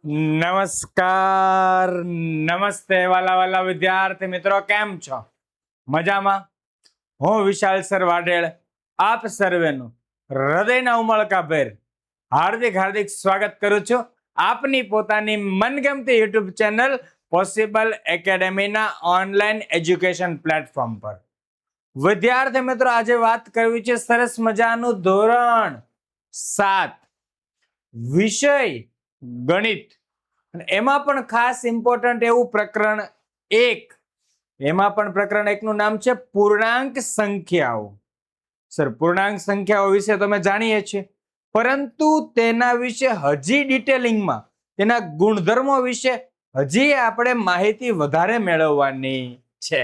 નમસ્કાર, નમસ્તે વાલા વાલા વિદ્યાર્થી મિત્રો, કેમ છો? મજામાં? હું વિશાલ સર વાઢેળ આપ સર્વેનું હૃદયના ઉમળકાભેર હાર્દિક સ્વાગત કરું છું આપની પોતાની મનગમતી યુટ્યુબ ચેનલ પોસિબલ એકેડેમીના ઓનલાઈન એજ્યુકેશન પ્લેટફોર્મ પર. વિદ્યાર્થી મિત્રો, આજે વાત કરવી છે સરસ મજાનું ધોરણ 7 વિષય ગણિત, અને એમાં પણ ખાસ ઇમ્પોર્ટન્ટ એવું પ્રકરણ 1. એમાં પણ પ્રકરણ 1 નું નામ છે પૂર્ણાંક સંખ્યાઓ. સર, પૂર્ણાંક સંખ્યાઓ વિશે તમે જાણીએ છીએ, પરંતુ તેના વિશે હજી ડિટેલિંગમાં, તેના ગુણધર્મો વિશે હજી આપણે માહિતી વધારે મેળવવાની છે.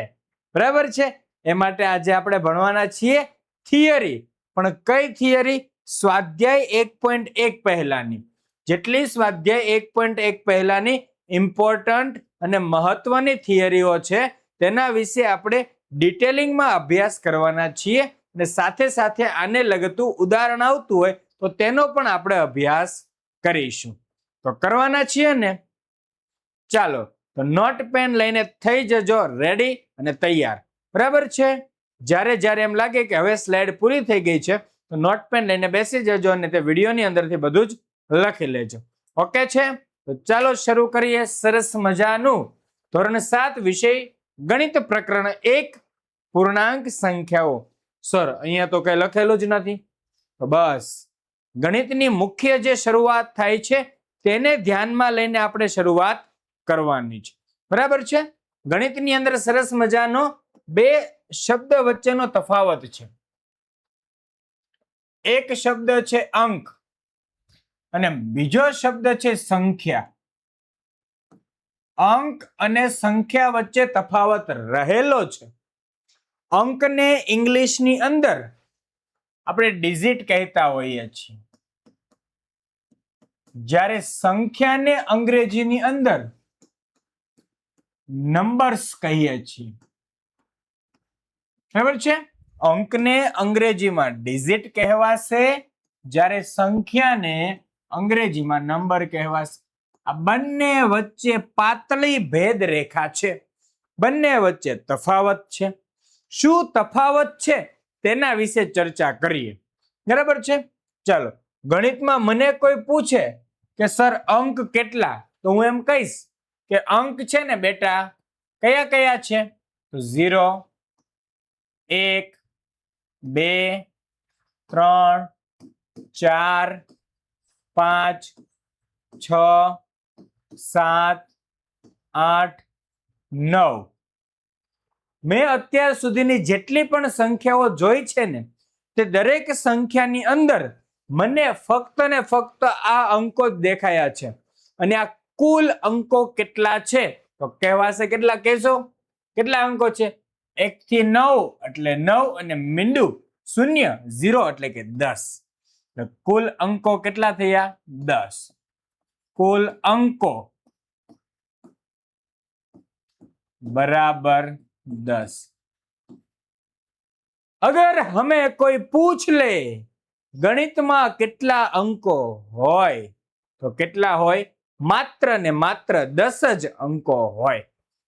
બરાબર છે? એ માટે આજે આપણે ભણવાના છીએ થિયરી. પણ કઈ થિયરી? સ્વાધ્યાય 1.1 પહેલાની. જેટલી સ્વાધ્યાય 1.1 પહેલાની ઇમ્પોર્ટન્ટ અને મહત્વની થિયરીઓ છે તેના વિશે આપણે ડિટેલિંગમાં અભ્યાસ કરવાના છીએ, અને સાથે સાથે આને લગતું ઉદાહરણ આવતું હોય તો તેનો પણ આપણે અભ્યાસ કરીશું. તો કરવાના છીએ ને? ચાલો, તો નોટ પેન લઈને થઈ જજો રેડી અને તૈયાર. બરાબર છે? જ્યારે એમ લાગે કે હવે સ્લાઇડ પૂરી થઈ ગઈ છે તો નોટ પેન લઈને બેસી જજો અને તે વિડીયોની અંદરથી બધું જ લખી લેજો. ઓકે છે? તો ચાલો શરૂ કરીએ સરસ મજાનું ધોરણ 7 વિષય ગણિત પ્રકરણ 1 પૂર્ણાંક સંખ્યાઓ. સર, અહીંયા તો કઈ લખેલું જ નથી. તો બસ, ગણિતની મુખ્ય જે શરૂઆત થાય છે તેને ધ્યાનમાં લઈને આપણે શરૂઆત કરવાની છે. બરાબર છે? ગણિતની અંદર સરસ મજાનો બે શબ્દ વચ્ચેનો તફાવત છે. એક શબ્દ છે અંક અને બીજો શબ્દ છે સંખ્યા. અંક અને સંખ્યા વચ્ચે તફાવત રહેલો છે. અંકને ઇંગ્લિશની અંદર આપણે ડિજિટ કહેતા હોઈએ છીએ, જ્યારે સંખ્યાને અંગ્રેજીની અંદર નંબર્સ કહીએ છીએ. બરાબર છે? અંકને અંગ્રેજીમાં ડિજિટ કહેવાશે, જ્યારે સંખ્યાને અંગ્રેજીમાં નંબર કહેવાશે. આ બંને વચ્ચે પાતળી ભેદ રેખા છે, બંને વચ્ચે તફાવત છે. શું તફાવત છે તેના વિશે ચર્ચા કરીએ. બરાબર છે? ચાલો, ગણિતમાં મને કોઈ પૂછે કે સર અંક કેટલા, તો હું એમ કહીશ કે અંક છે ને બેટા, કયા કયા છે? તો 0, 1, 2, 3, 4, 5, 6, 7, 8, 9. મેં અત્યાર સુધીની જેટલી પણ સંખ્યાઓ જોઈ છે ને, તે દરેક સંખ્યાની અંદર મને ફક્ત ને ફક્ત આ અંકો જ દેખાયા છે. અને આ કુલ અંકો કેટલા છે તો કહેવાશે, કેટલા કહેશો? કેટલા અંકો છે? 1 થી 9 એટલે 9, અને મીંડું 0, 0 એટલે કે 10. કુલ અંકો કેટલા થયા? 10. કુલ અંકો બરાબર 10. અગર હमें કોઈ પૂછ લે ગણિતમાં કેટલા અંકો હોય, તો કેટલા હોય? માત્ર ને માત્ર 10 જ અંકો હોય.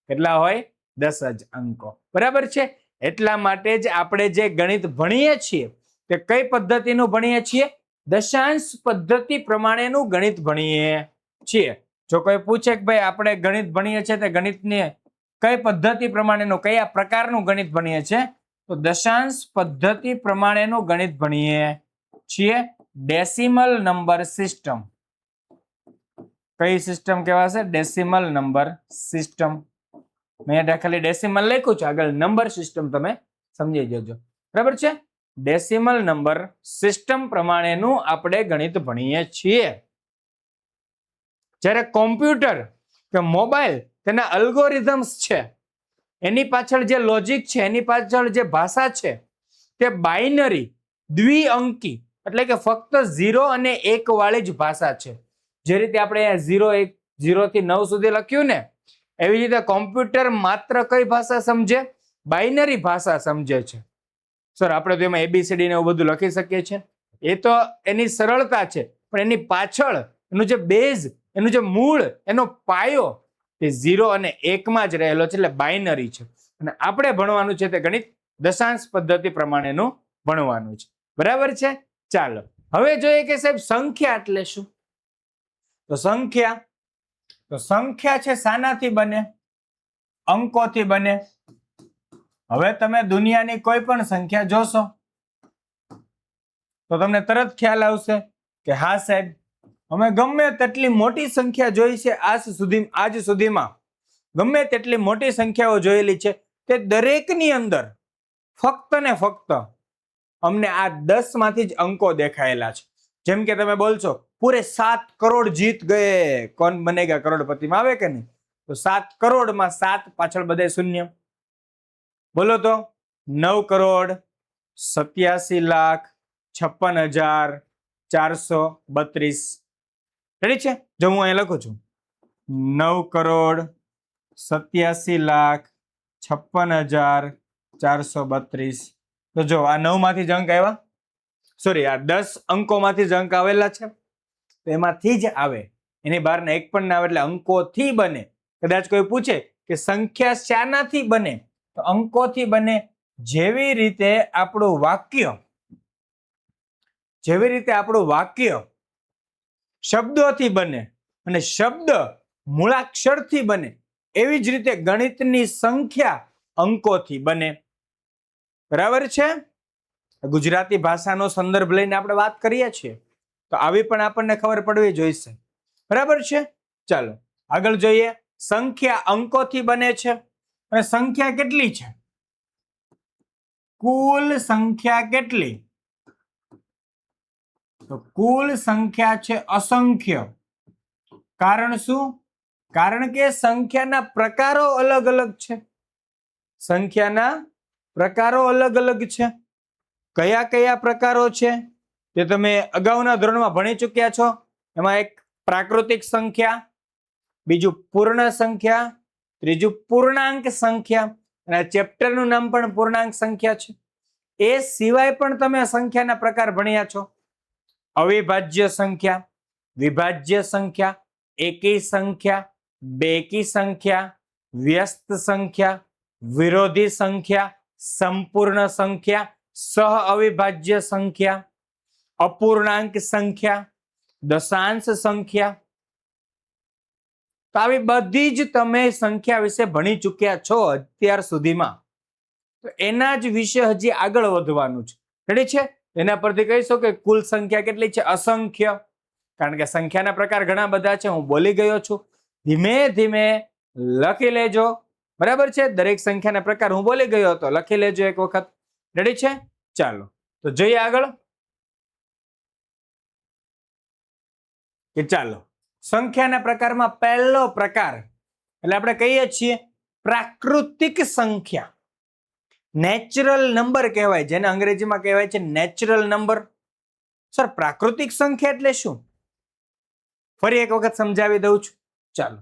કેટલા હોય? 10 જ અંકો. બરાબર છે? એટલા માટે જ આપણે જે ગણિત ભણીએ છીએ તે કઈ પદ્ધતિનું ભણીએ છીએ? દશાંશ પદ્ધતિ પ્રમાણેનું ગણિત ભણીએ છીએ. જો કોઈ પૂછે કે ભાઈ આપણે ગણિત ભણીએ છીએ તે ગણિતની કઈ પદ્ધતિ પ્રમાણેનું, કયા પ્રકારનું ગણિત ભણીએ છીએ, તો દશાંશ પદ્ધતિ પ્રમાણેનું ગણિત ભણીએ છીએ. Decimal number system. કઈ સિસ્ટમ કહેવાશે? Decimal number system. મેં ખાલી ડેસિમલ લખ્યું છે, આગળ નંબર સિસ્ટમ તમે સમજી જજો. બરાબર છે? ડેસિમલ નંબર સિસ્ટમ પ્રમાણેનું આપણે ગણિત ભણીએ છીએ. જ્યારે કોમ્પ્યુટર કે મોબાઈલ, તેના અલ્ગોરિધમ્સ છે, એની પાછળ જે લોજિક છે, એની પાછળ જે ભાષા છે, તે બાઇનરી, દ્વિઅંકી, એટલે કે ફક્ત 0 અને 1 વાળી જ ભાષા છે. જે રીતે આપણે 0 થી 9 સુધી લખ્યું ને, એવી રીતે કોમ્પ્યુટર માત્ર કઈ ભાષા સમજે? બાઇનરી ભાષા સમજે છે. સર, આપણે તો એમાં ABCD ને એવું બધું લખી શકીએ છીએ, એ તો એની સરળતા છે, પણ એની પાછળ એનું જે બેઝ, એનું જે મૂળ, એનો પાયો તે 0 અને 1 માં જ રહેલો છે, એટલે બાઇનરી છે. અને આપણે ભણવાનું છે તે ગણિત દશાંશ પદ્ધતિ પ્રમાણેનું ભણવાનું છે. બરાબર છે? ચાલો હવે જોઈએ કે સાહેબ સંખ્યા એટલે શું. તો સંખ્યા છે શાનાથી બને? અંકોથી બને. હવે તમે દુનિયાની કોઈ પણ સંખ્યા જોશો તો તમને તરત ખ્યાલ આવશે કે હા સાહેબ, અમે ગમે તેટલી મોટી સંખ્યા જોઈ છે આજ સુધીમાં ગમે તેટલી મોટી સંખ્યાઓ જોયેલી છે, તે દરેકની અંદર ફક્ત ને ફક્ત અમને આ 10 માંથી જ અંકો દેખાયેલા છે. જેમ કે તમે બોલશો પૂરે 7 કરોડ જીત ગયે, કોણ બનેગા કરોડપતિમાં આવે કે નહીં? તો 7 કરોડમાં 7 પાછળ બધે શૂન્ય. બોલો તો 9,87,56,432. રેડી છે? જો હું અહીંયા લખું છું 9,87,56,432. તો જો આ 9 માંથી જ અંક આવ્યા, સોરી આ 10 અંકોમાંથી જ અંક આવેલા છે, તો એમાંથી જ આવે, એની બહારના એક પણ ના આવે, એટલે અંકોથી બને. કદાચ કોઈ પૂછે કે સંખ્યા શાનાથી બને, તો અંકોથી બને. જેવી રીતે આપણું વાક્ય શબ્દોથી બને અને શબ્દ મૂળાક્ષરથી બને, એવી જ રીતે ગણિતની સંખ્યા અંકોથી બને. બરાબર છે? ગુજરાતી ભાષાનો સંદર્ભ લઈને આપણે વાત કરીએ છીએ, તો આવી પણ આપણને ખબર પડવી જોઈશે. બરાબર છે? ચાલો આગળ જોઈએ. સંખ્યા અંકોથી બને છે અને સંખ્યા કેટલી છે? કુલ સંખ્યા કેટલી? તો કુલ સંખ્યા છે અસંખ્ય. કારણ શું? કારણ કે સંખ્યાના પ્રકારો અલગ અલગ છે. સંખ્યાના પ્રકારો અલગ અલગ છે. કયા કયા પ્રકારો છે તે તમે અગાઉના ધોરણમાં ભણી ચૂક્યા છો. એમાં એક પ્રાકૃતિક સંખ્યા, બીજું પૂર્ણ સંખ્યા, ત્રીજું પૂર્ણાંક સંખ્યા, અને આ ચેપ્ટરનું નામ પણ પૂર્ણાંક સંખ્યા છે. એ સિવાય પણ તમે સંખ્યાના પ્રકાર ભણ્યા છો. અવિભાજ્ય સંખ્યા, વિભાજ્ય સંખ્યા, એકી સંખ્યા, બેકી સંખ્યા, વ્યસ્ત સંખ્યા, વિરોધી સંખ્યા, સંપૂર્ણ સંખ્યા, સહ અવિભાજ્ય સંખ્યા, અપૂર્ણાંક સંખ્યા, દશાંશ સંખ્યા. તો આવી બધી જ તમે સંખ્યા વિશે ભણી ચૂક્યા છો અત્યાર સુધીમાં. તો એના જ વિશે હજી આગળ વધવાનું છે. રેડી છે? એના પરથી કહીશો કે કુલ સંખ્યા કેટલી છે? અસંખ્ય. કારણ કે સંખ્યાના પ્રકાર ઘણા બધા છે, હું બોલી ગયો છું. ધીમે ધીમે લખી લેજો. બરાબર છે? દરેક સંખ્યાના પ્રકાર હું બોલી ગયો હતો, લખી લેજો એક વખત. રેડી છે? ચાલો તો જોઈએ આગળ. કે ચાલો સંખ્યાના પ્રકારમાં પહેલો પ્રકાર એટલે આપણે કહીએ છીએ પ્રાકૃતિક સંખ્યા. નેચરલ નંબર કહેવાય, જેને અંગ્રેજીમાં કહેવાય છે નેચરલ નંબર. સર પ્રાકૃતિક સંખ્યા એટલે શું? ફરી એક વખત સમજાવી દઉં છું. ચાલો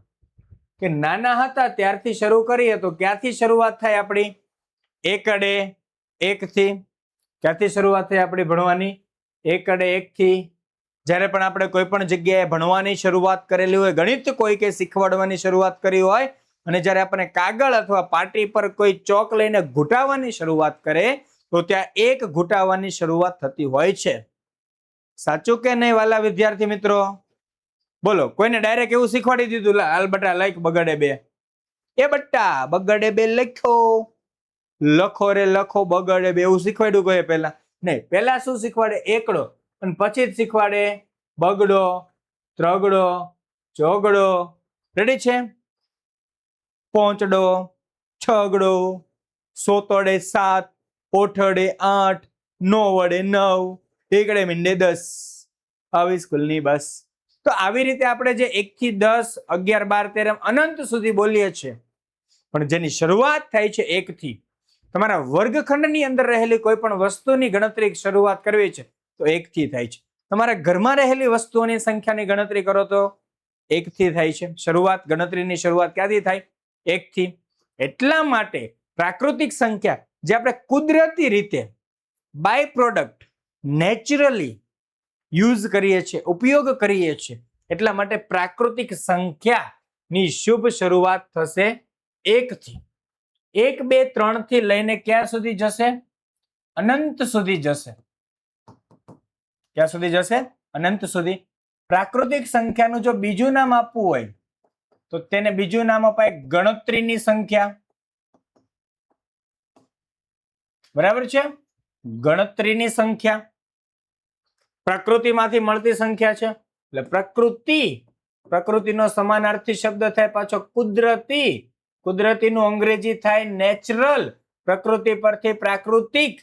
કે નાના હતા ત્યારથી શરૂ કરીએ તો ક્યાંથી શરૂઆત થાય આપણી? એકડે એકથી. ક્યાંથી શરૂઆત થાય આપણી ભણવાની? એકડે એકથી. જ્યારે પણ આપણે કોઈ પણ જગ્યાએ ભણવાની શરૂઆત કરેલી હોય, ગણિત કોઈ કે શીખવાડવાની શરૂઆત કરી હોય, અને જ્યારે આપણે કાગળ અથવા પાટી પર કોઈ ચોક લઈને ઘૂંટાવવાની શરૂઆત કરે તો ત્યાં એક ઘૂંટાવવાની શરૂઆત થતી હોય છે. સાચું કે નહીં વાલા વિદ્યાર્થી મિત્રો? બોલો, કોઈને ડાયરેક્ટ એવું શીખવાડી દીધું હાલ બટા લખ બગડે બે, એ બટ્ટા બગડે બે લખો, લખો રે લખો બગડે બે, એવું શીખવાડ્યું કોઈ પહેલા? નહીં. પહેલા શું શીખવાડે? એકડો, અને પછી જ શીખવાડે બગડો, ત્રગડો, ચોગડો. રેડી છે? પોંચડો, છગડો, સોતડે 7, ઓઠડે 8, 9 વડે 9, એકડે મીંડે 10. આવી સ્કૂલની બસ. તો આવી રીતે આપણે જે 1 થી 10, 11, 12, 13 અનંત સુધી બોલીએ છીએ, પણ જેની શરૂઆત થાય છે 1 થી. તમારા વર્ગખંડની અંદર રહેલી કોઈ પણ વસ્તુની ગણતરી શરૂઆત કરવી છે તો 1 થી થાય છે. તમારા ઘરમાં રહેલી વસ્તુઓની સંખ્યાની ગણતરી કરો તો 1 થી થાય છે. શરૂઆત, ગણતરીની શરૂઆત ક્યાંથી થાય? 1 થી. એટલા માટે પ્રાકૃતિક સંખ્યા જે આપણે કુદરતી રીતે બાય પ્રોડક્ટ નેચરલી યુઝ કરીએ છીએ, ઉપયોગ કરીએ છીએ, એટલા માટે પ્રાકૃતિક સંખ્યાની શુભ શરૂઆત થશે 1 થી. 1, 2, 3 થી લઈને ક્યાં સુધી જશે? અનંત સુધી જશે. ક્યાં સુધી જશે? અનંત સુધી. પ્રાકૃતિક સંખ્યાનું જો બીજું નામ આપવું હોય તો તેને બીજું નામ અપાય ગણતરીની સંખ્યા. બરાબર છે? ગણતરીની સંખ્યા પ્રકૃતિમાંથી મળતી સંખ્યા છે એટલે પ્રકૃતિ. પ્રકૃતિનો સમાનાર્થી શબ્દ થાય પાછો કુદરતી. કુદરતીનું અંગ્રેજી થાય નેચરલ. પ્રકૃતિ પરથી પ્રાકૃતિક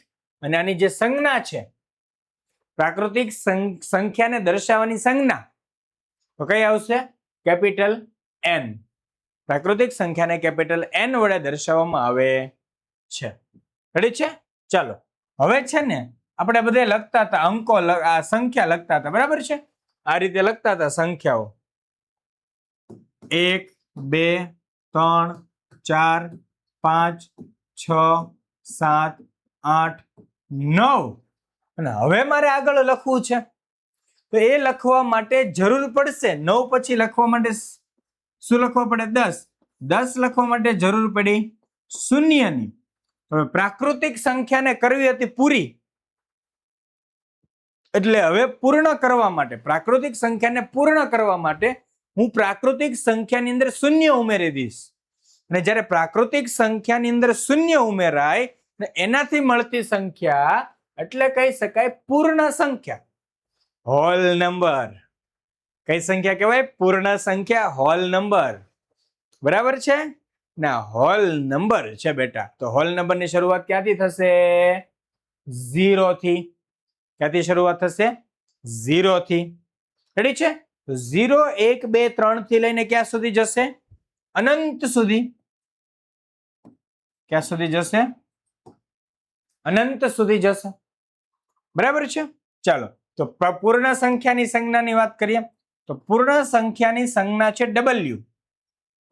અને આની જે સંજ્ઞા છે પ્રાકૃતિક સંખ્યાને દર્શાવવાની સંજ્ઞા તો કઈ આવશે? Capital N. પ્રાકૃતિક સંખ્યાને કેપિટલ N વડે દર્શાવવામાં આવે છે. રેડી છે? ચાલો હવે છે ને આપણે બધે લખતા હતા અંકો, આ સંખ્યા લખતા હતા. બરાબર છે? આ રીતે લખતા હતા સંખ્યાઓ 1, 2, 3, 4, 5, 6, 7, 8, 9 અને હવે મારે આગળ લખવું છે તો એ લખવા માટે જરૂર પડશે 9 પછી લખવા માટે શું લખવા પડે? 10. 10 લખવા માટે જરૂર પડી શૂન્યની. હવે પ્રાકૃતિક સંખ્યાને કરવી હતી પૂરી એટલે હવે પૂર્ણ કરવા માટે પ્રાકૃતિક સંખ્યાને પૂર્ણ કરવા માટે હું પ્રાકૃતિક સંખ્યાની અંદર શૂન્ય ઉમેરી દઈશ. અને જ્યારે પ્રાકૃતિક સંખ્યાની અંદર શૂન્ય ઉમેરાય ને એનાથી મળતી સંખ્યા એટલે કહી શકાય પૂર્ણ સંખ્યા, હોલ નંબર. કઈ સંખ્યા કહેવાય? પૂર્ણ સંખ્યા, હોલ નંબર. બરાબર છે? ના, હોલ નંબર છે બેટા. તો હોલ નંબરની શરૂઆત ક્યાંથી થશે? 0 થી. ક્યાંથી શરૂઆત થશે? 0 થી. રેડી છે? 0, 1, 2, 3 થી લઈને ક્યાં સુધી જશે? અનંત સુધી. ક્યાં સુધી જશે? અનંત સુધી જશે. બરાબર છે? ચાલો તો પૂર્ણ સંખ્યાની સંજ્ઞાની વાત કરીએ તો પૂર્ણ સંખ્યાની સંજ્ઞા છે W.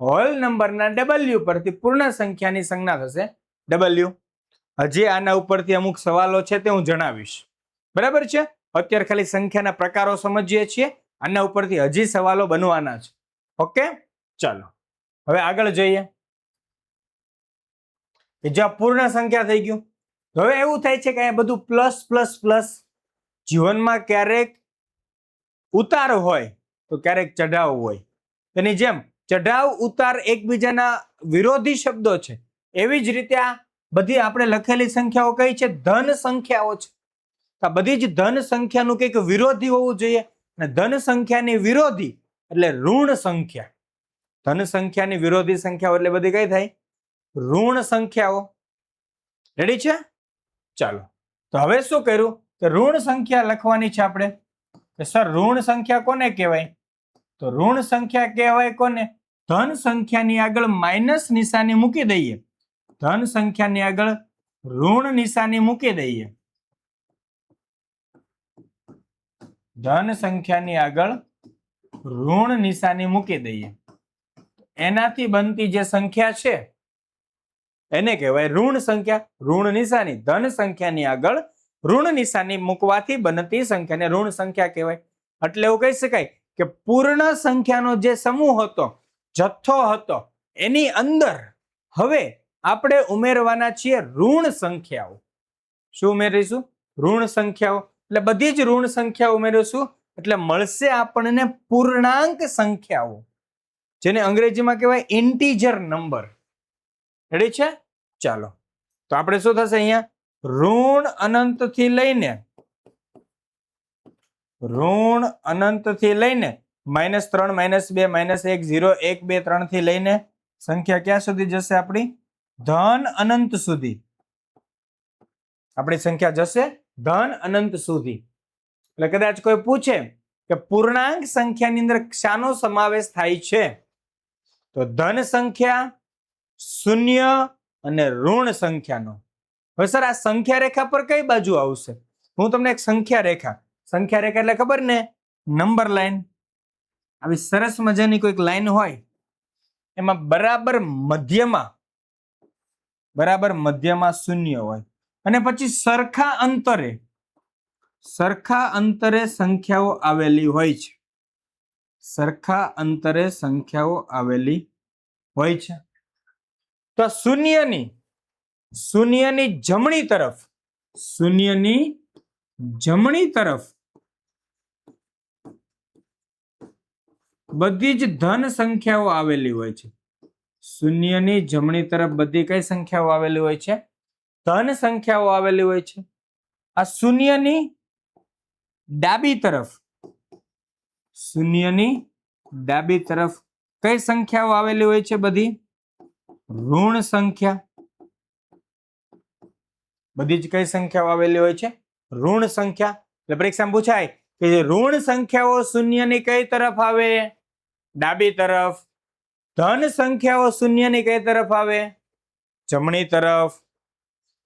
હોલ નંબરના W પરથી પૂર્ણ સંખ્યાની સંજ્ઞા થશે W. હજી આના ઉપરથી અમુક સવાલો છે તે હું જણાવીશ. બરાબર છે? અત્યારે ખાલી સંખ્યાના પ્રકારો સમજીએ છીએ. આના ઉપરથી હજી સવાલો બનવાના છે. ઓકે, ચાલો હવે આગળ જઈએ. જો પૂર્ણ સંખ્યા થઈ ગયું હવે એવું થાય છે કે આ બધું પ્લસ પ્લસ પ્લસ. જીવનમાં ક્યારેક ઉતાર હોય તો ક્યારેક ચઢાવ હોય. તેની જેમ ચઢાવ ઉતાર એકબીજાના વિરોધી શબ્દો છે. એવી જ રીતે આ બધી આપણે લખેલી સંખ્યાઓ કઈ છે? ધન સંખ્યાઓ છે. આ બધી જ ધન સંખ્યાનું કંઈક વિરોધી હોવું જોઈએ. અને ધન સંખ્યાની વિરોધી એટલે ઋણ સંખ્યા. ધન સંખ્યાની વિરોધી સંખ્યાઓ એટલે બધી કઈ થાય? ઋણ સંખ્યાઓ. રેડી છે? ચાલો તો હવે શું કર્યું કે ઋણ સંખ્યા લખવાની છે આપણે. કે સર ઋણ સંખ્યા કોને કહેવાય? તો ઋણ સંખ્યા કહેવાય કોને? ધન સંખ્યાની આગળ માઇનસ નિશાની મૂકી દઈએ. ધન સંખ્યાની આગળ ઋણ નિશાની મૂકી દઈએ. ધન સંખ્યાની આગળ ઋણ નિશાની મૂકી દઈએ. એનાથી બનતી જે સંખ્યા છે એને કહેવાય ઋણ સંખ્યા. ઋણ નિશાની ધન સંખ્યાની આગળ ઋણ નિશાની મૂકવાથી બનતી સંખ્યાને ઋણ સંખ્યા કહેવાય. એટલે એવું કહી શકાય કે પૂર્ણ સંખ્યાનો જે સમૂહ હતો, જથ્થો હતો, એની અંદર હવે આપણે ઉમેરવાના છીએ ઋણ સંખ્યાઓ. શું ઉમેરીશું? ઋણ સંખ્યાઓ. એટલે બધી જ ઋણ સંખ્યાઓ ઉમેરીશું એટલે મળશે આપણને પૂર્ણાંક સંખ્યાઓ, જેને અંગ્રેજીમાં કહેવાય ઇન્ટીજર નંબર. રેડી છે? ચાલો તો આપણે શું થશે અહીંયા? ઋણ અનંત થી લઈને -3, -2, -1, 0, 1, 2, 3 થી લઈને સંખ્યા ક્યાં સુધી જશે આપણી? ધન અનંત સુધી. આપણી સંખ્યા જશે ધન અનંત સુધી. એટલે કદાચ કોઈ પૂછે કે પૂર્ણાંક સંખ્યાની અંદર શાનો સમાવેશ થાય છે તો ધન સંખ્યા, શૂન્ય અને ઋણ સંખ્યાનો. હવે સર આ સંખ્યા રેખા પર કઈ બાજુ આવશે? હું તમને એક સંખ્યા રેખા એટલે ખબર ને? Number line. આવી સરસ મજાની કોઈક લાઈન હોય એમાં બરાબર મધ્યમાં શૂન્ય હોય અને પછી સરખા અંતરે સંખ્યાઓ આવેલી હોય છે. સરખા અંતરે સંખ્યાઓ આવેલી હોય છે. તો શૂન્યની જમણી તરફ બધી જ ધન સંખ્યાઓ આવેલી હોય છે. શૂન્યની જમણી તરફ બધી કઈ સંખ્યાઓ આવેલી હોય છે? ધન સંખ્યાઓ આવેલી હોય છે. આ શૂન્યની ડાબી તરફ કઈ સંખ્યાઓ આવેલી હોય છે? બધી ઋણ સંખ્યા. બધી જ કઈ સંખ્યાઓ આવેલી હોય છે? ઋણ સંખ્યા. એટલે પરીક્ષામાં પૂછાય કે જે ઋણ સંખ્યાઓ શૂન્યની કઈ તરફ આવે? ડાબી તરફ. ધન સંખ્યાઓ શૂન્યની કઈ તરફ આવે? જમણી તરફ.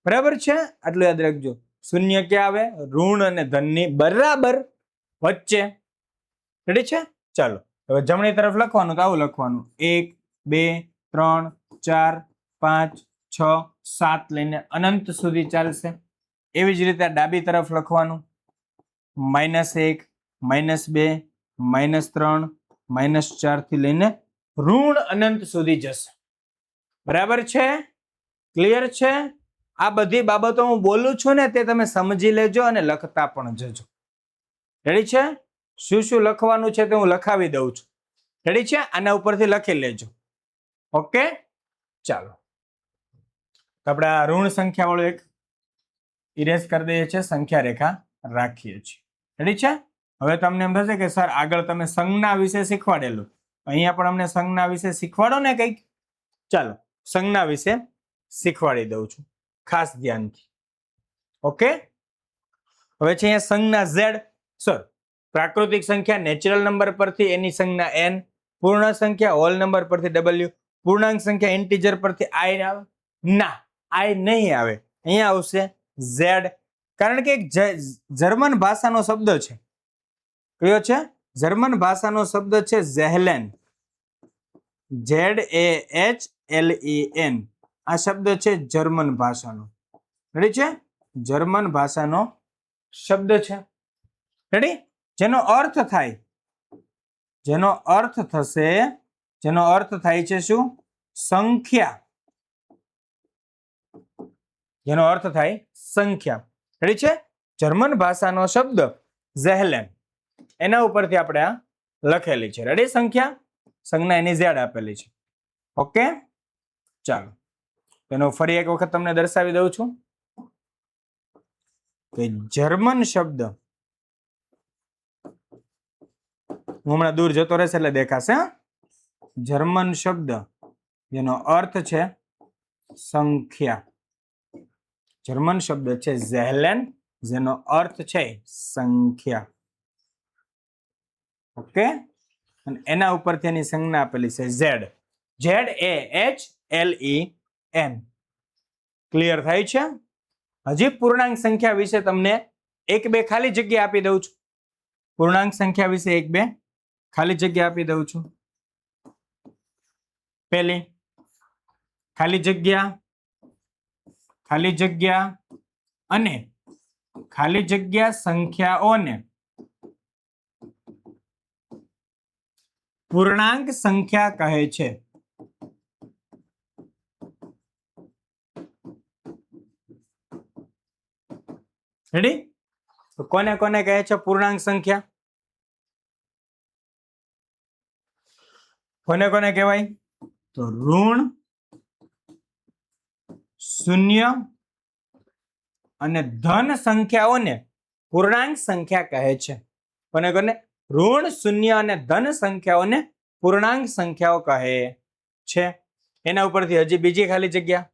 બરાબર છે? આટલું યાદ રાખજો. શૂન્ય ક્યાં આવે? ઋણ અને ધનની બરાબર વચ્ચે. રેડી છે? ચાલો હવે જમણી તરફ લખવાનું તો આવું લખવાનું 1 2 3 4 5 6 7 લઈને અનંત સુધી ચાલશે. એવી જ રીતે ડાબી તરફ લખવાનું -1 -2 -3 -4 થી લઈને ઋણ અનંત સુધી જશે. બરાબર છે? ક્લિયર છે? આ બધી બાબતો હું બોલું છું ને તે તમે સમજી લેજો અને લખતા પણ જજો. રેડી છે? શું શું લખવાનું છે તે હું લખાવી દઉં છું. રેડી છે? આના ઉપરથી લખી લેજો. ઓકે, ચાલો આપણે આ ઋણ સંખ્યા વાળું એક ઇરેઝ કરી દઈએ છીએ, સંખ્યા રેખા રાખીએ છીએ. રેડી છે? હવે તમને એમ થશે કે સર આગળ તમે સંજ્ઞા વિશે શીખવાડેલું, અહીંયા પણ અમને સંજ્ઞા વિશે શીખવાડો ને કંઈક. ચાલો સંજ્ઞા વિશે શીખવાડી દઉં છું ખાસ ધ્યાનથી. ઓકે, હવે છે અહીંયા સંજ્ઞા z. સર પ્રાકૃતિક સંખ્યા નેચરલ નંબર પરથી એની સંજ્ઞા n, પૂર્ણ સંખ્યા હોલ નંબર પરથી w, પૂર્ણાંક સંખ્યા ઇન્ટીજર પરથી i આવે? ના, i નહીં આવે. અહીંયા આવશે z, કારણ કે એક જર્મન ભાષાનો શબ્દ છે. કયો છે? જર્મન ભાષાનો શબ્દ છે ઝેહલેન. ZAHLEN. આ શબ્દ છે જર્મન ભાષાનો. રેડી છે? જર્મન ભાષાનો શબ્દ છે. રેડી? જેનો અર્થ થાય છે શું? સંખ્યા. જેનો અર્થ થાય સંખ્યા. રેડી છે? જર્મન ભાષાનો શબ્દ ઝેહલેન, એના ઉપરથી આપણે આ લખેલી છે. રેડી? સંજ્ઞા એની ઝેડ આપેલી છે. ઓકે, ચાલો એનો ફરી એક વખત તમને દર્શાવી દઉં છું કે જર્મન શબ્દ, હું હમણાં દૂર જતો રહેશે એટલે દેખાશે. જર્મન શબ્દ જેનો અર્થ છે સંખ્યા. જર્મન શબ્દ છે ઝેહલેન, જેનો અર્થ છે સંખ્યા. ઓકે, અને એના ઉપરથી એની સંજ્ઞા આપેલી છે z. ZAHLEN. ક્લિયર થાય છે? હજી પૂર્ણાંક સંખ્યા વિશે તમને 1-2 ખાલી જગ્યા આપી દઉં છું. પૂર્ણાંક સંખ્યા વિશે 1-2 ખાલી જગ્યા આપી દઉં છું. પહેલી ખાલી જગ્યા અને ખાલી જગ્યા સંખ્યાઓને પૂર્ણાંક સંખ્યા કહે છે. રેડી? તો કોને કોને કહે છે પૂર્ણાંક સંખ્યા? કોને કોને કહેવાય? તો ઋણ, શૂન્ય અને ધન સંખ્યાઓને પૂર્ણાંક સંખ્યા કહે છે. કોને કોને? ઋણ, શૂન્ય અને ધન સંખ્યાઓને પૂર્ણાંક સંખ્યાઓ કહે છે. એના ઉપરથી હજી બીજી ખાલી જગ્યા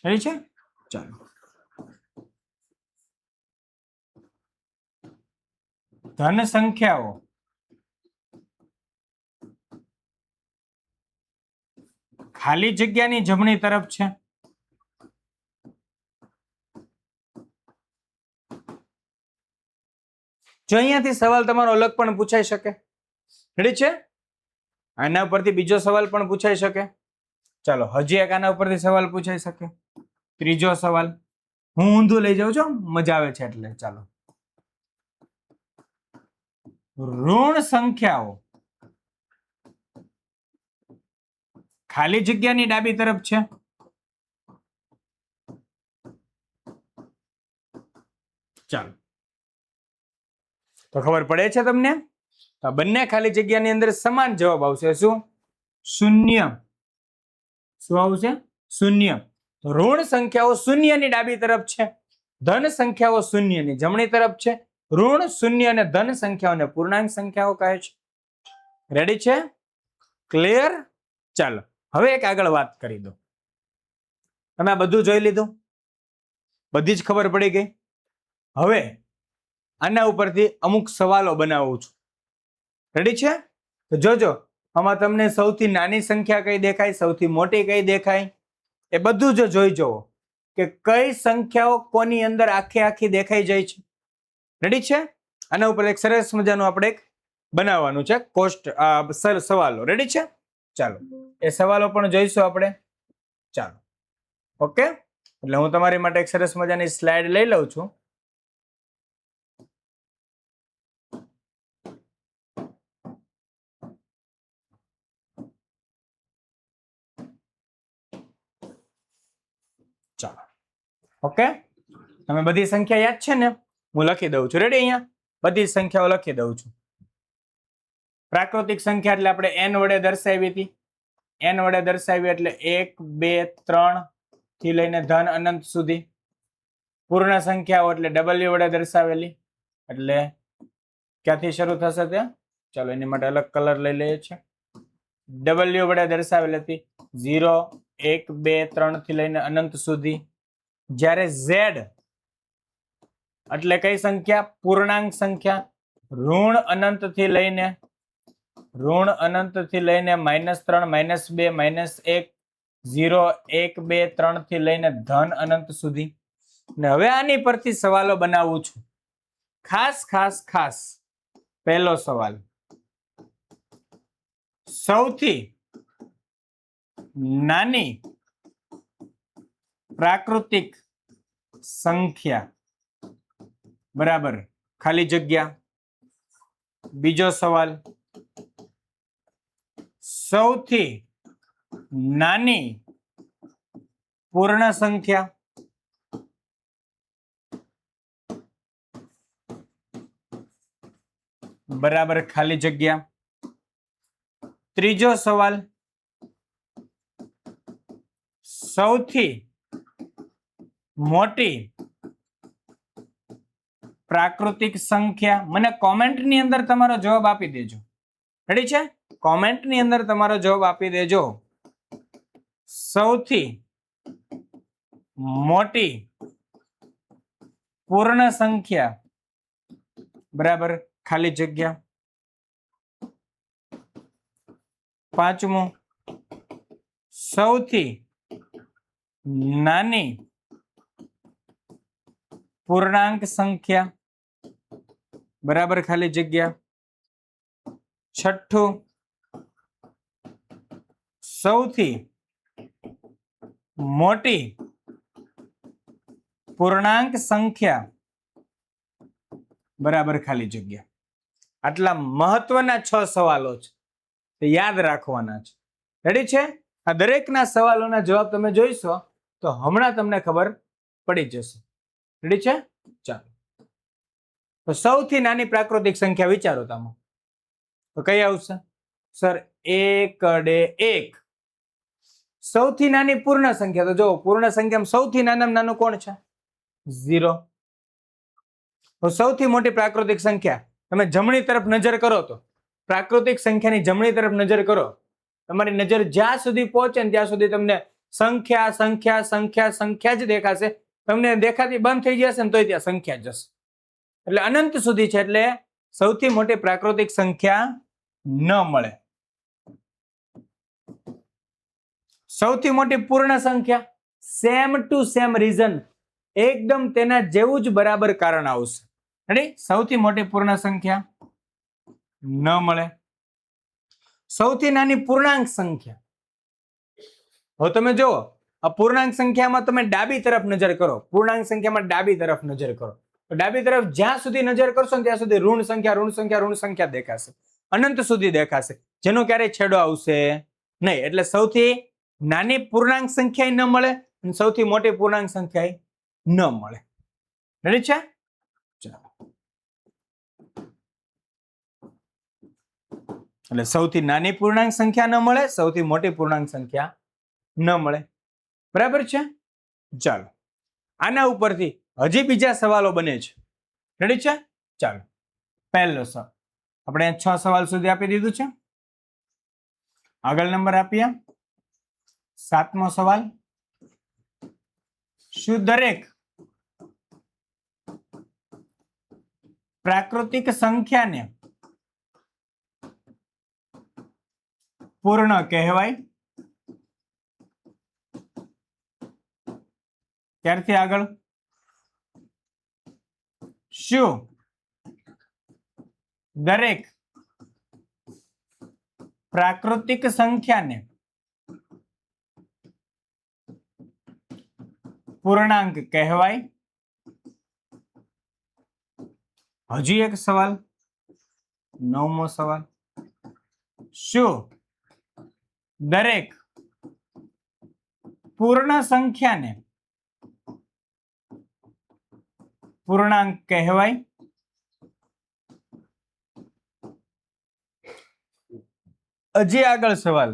રેડી છે? ચાલો ધન સંખ્યાઓ ખાલી જગ્યાની જમણી તરફ છે. જો અહીંયાથી સવાલ તમારો અલગ પણ પૂછાઈ શકે. રેડી છે? આના ઉપરથી બીજો સવાલ પણ પૂછાઈ શકે. ચાલો હજી એક આના ઉપરથી સવાલ પૂછાઈ શકે. ત્રીજો સવાલ હું ઊંધું લઈ જાઉં છું, મજા આવે છે એટલે. ચાલો ઋણ સંખ્યાઓ ખાલી જગ્યાની ડાબી તરફ છે. ચાલો, તો ખબર પડે છે તમને? તો બંને ખાલી જગ્યાની અંદર સમાન જવાબ આવશે. શું? શૂન્ય. શું આવશે? શૂન્ય. તો ઋણ સંખ્યાઓ શૂન્યની ડાબી તરફ છે, ધન સંખ્યાઓ શૂન્યની જમણી તરફ છે. ઋણ, શૂન્ય અને ધન સંખ્યાઓને પૂર્ણાંક સંખ્યાઓ કહે છે. રેડી છે? ક્લિયર? ચાલો, હવે એક આગળ વાત કરી દો. તમે આ બધું જોઈ લીધું, બધી જ ખબર પડી ગઈ. હવે આના ઉપરથી અમુક સવાલો બનાવું છું. રેડી છે? તો જોજો, આમાં તમને સૌથી નાની સંખ્યા કઈ દેખાય, સૌથી મોટી કઈ દેખાય, એ બધું જો જોઈ જવો કે કઈ સંખ્યાઓ કોની અંદર આખી આખી દેખાઈ જાય છે. રેડી છે? આના ઉપર એક સરસ મજાનું આપણે એક બનાવવાનું છે સવાલો. રેડી છે? ચાલો, એ સવાલો પણ જોઈશું આપણે. ચાલો, ઓકે. એટલે હું તમારી માટે એક સરસ મજાની સ્લાઇડ લઈ લઉં છું. ચાલો, ઓકે. તમે બધી સંખ્યા યાદ છે ને? હું લખી દઉં છું. રેડી? અહીંયા બધી સંખ્યાઓ લખી દઉં છું. પ્રાકૃતિક સંખ્યા એટલે આપણે n વડે દર્શાવી હતી. n વડે દર્શાવી એટલે 1 2 3 થી લઈને ધન અનંત સુધી. પૂર્ણ સંખ્યાઓ એટલે w વડે દર્શાવેલી, એટલે ક્યાંથી શરૂ થશે તે? ચાલો, એની માટે અલગ કલર લઈ લઈએ છીએ. w વડે દર્શાવેલ હતી 0 1 2 3 થી લઈને અનંત સુધી. જ્યારે z એટલે કઈ સંખ્યા? પૂર્ણાંક સંખ્યા. ઋણ અનંત થી લઈને -3 -2 -1 0 1 2 3 થી લઈને ધન અનંત સુધી. ને હવે આની પરથી સવાલો બનાવું છું. ખાસ પહેલો સવાલ, સૌથી નાની પ્રાકૃતિક સંખ્યા બરાબર ખાલી જગ્યા. બીજો સવાલ, સૌથી નાની પૂર્ણ સંખ્યા બરાબર ખાલી જગ્યા. ત્રીજો સવાલ, સૌથી મોટી પ્રાકૃતિક સંખ્યા. મને કોમેન્ટની અંદર તમારો જવાબ આપી દેજો. રેડી છે? કોમેન્ટની અંદર તમારો જવાબ આપી દેજો. સૌથી મોટી પૂર્ણ સંખ્યા બરાબર ખાલી જગ્યા. પાંચમું, સૌથી નાની પૂર્ણાંક સંખ્યા બરાબર ખાલી જગ્યા. છઠ્ઠું, સૌથી મોટી પૂર્ણાંક સંખ્યા બરાબર ખાલી જગ્યા. આટલા મહત્વના 6 સવાલો છે, તે યાદ રાખવાના છે. રેડી છે? આ દરેકના સવાલોના જવાબ તમે જોઈશો તો હમણાં તમને ખબર પડી જશે. રેડી છે? ચાલો, તો સૌથી નાની પ્રાકૃતિક સંખ્યા વિચારો તમે, તો કઈ આવશે? સર 1 સૌથી નાની પૂર્ણ સંખ્યા. તો જો પૂર્ણ સંખ્યામાં સૌથી નાનામાં નાનું કોણ છે? 0. તો સૌથી મોટી પ્રાકૃતિક સંખ્યા, તમે જમણી તરફ નજર કરો તો પ્રાકૃતિક સંખ્યાની જમણી તરફ નજર કરો, તમારી નજર જ્યાં સુધી પહોંચે ને ત્યાં સુધી તમને સંખ્યા સંખ્યા સંખ્યા સંખ્યા જ દેખાશે. તમને દેખાતી બંધ થઈ જશે ને તોય ત્યાં સંખ્યા જશે, એટલે અનંત સુધી છે. એટલે સૌથી મોટી પ્રાકૃતિક સંખ્યા ન મળે. સૌથી મોટી પૂર્ણ સંખ્યા, સેમ ટુ સેમ રીઝન, એકદમ તેના જેવું જ બરાબર કારણ આવશે. રેડી? સૌથી મોટી પૂર્ણ સંખ્યા ન મળે. સૌથી નાની પૂર્ણાંક સંખ્યા, હવે તમે જુઓ આ પૂર્ણાંક સંખ્યામાં તમે ડાબી તરફ નજર કરો, પૂર્ણાંક સંખ્યામાં ડાબી તરફ નજર કરો, તો ડાબી તરફ જ્યાં સુધી નજર કરશો ને ત્યાં સુધી ઋણ સંખ્યા ઋણ સંખ્યા ઋણ સંખ્યા દેખાશે, અનંત સુધી દેખાશે, જેનો ક્યારેય છેડો આવશે નહીં. એટલે સૌથી નાની પૂર્ણાંક સંખ્યા ન મળે અને સૌથી મોટી પૂર્ણાંક સંખ્યા ન મળે. રેડી છે? ચાલો, એટલે સૌથી નાની પૂર્ણાંક સંખ્યા ન મળે, સૌથી મોટી પૂર્ણાંક સંખ્યા ન મળે. બરાબર છે? ચાલો, આના ઉપરથી હજી બીજા સવાલો બને છે. રેડી છે? ચાલો, પહેલો સવાલ આપણે 6 સવાલ સુધી આપી દીધું છે. આગળ નંબર આપીએ 7મો સવાલ. શું દરેક પ્રાકૃતિક સંખ્યાને પૂર્ણ કહેવાય? ત્યારથી આગળ શું દરેક પ્રાકૃતિક સંખ્યાને પૂર્ણાંક કહેવાય? હજી એક સવાલ, 9મો સવાલ. શું દરેક પૂર્ણ સંખ્યાને પૂર્ણાંક કહેવાય? હજી આગળ સવાલ.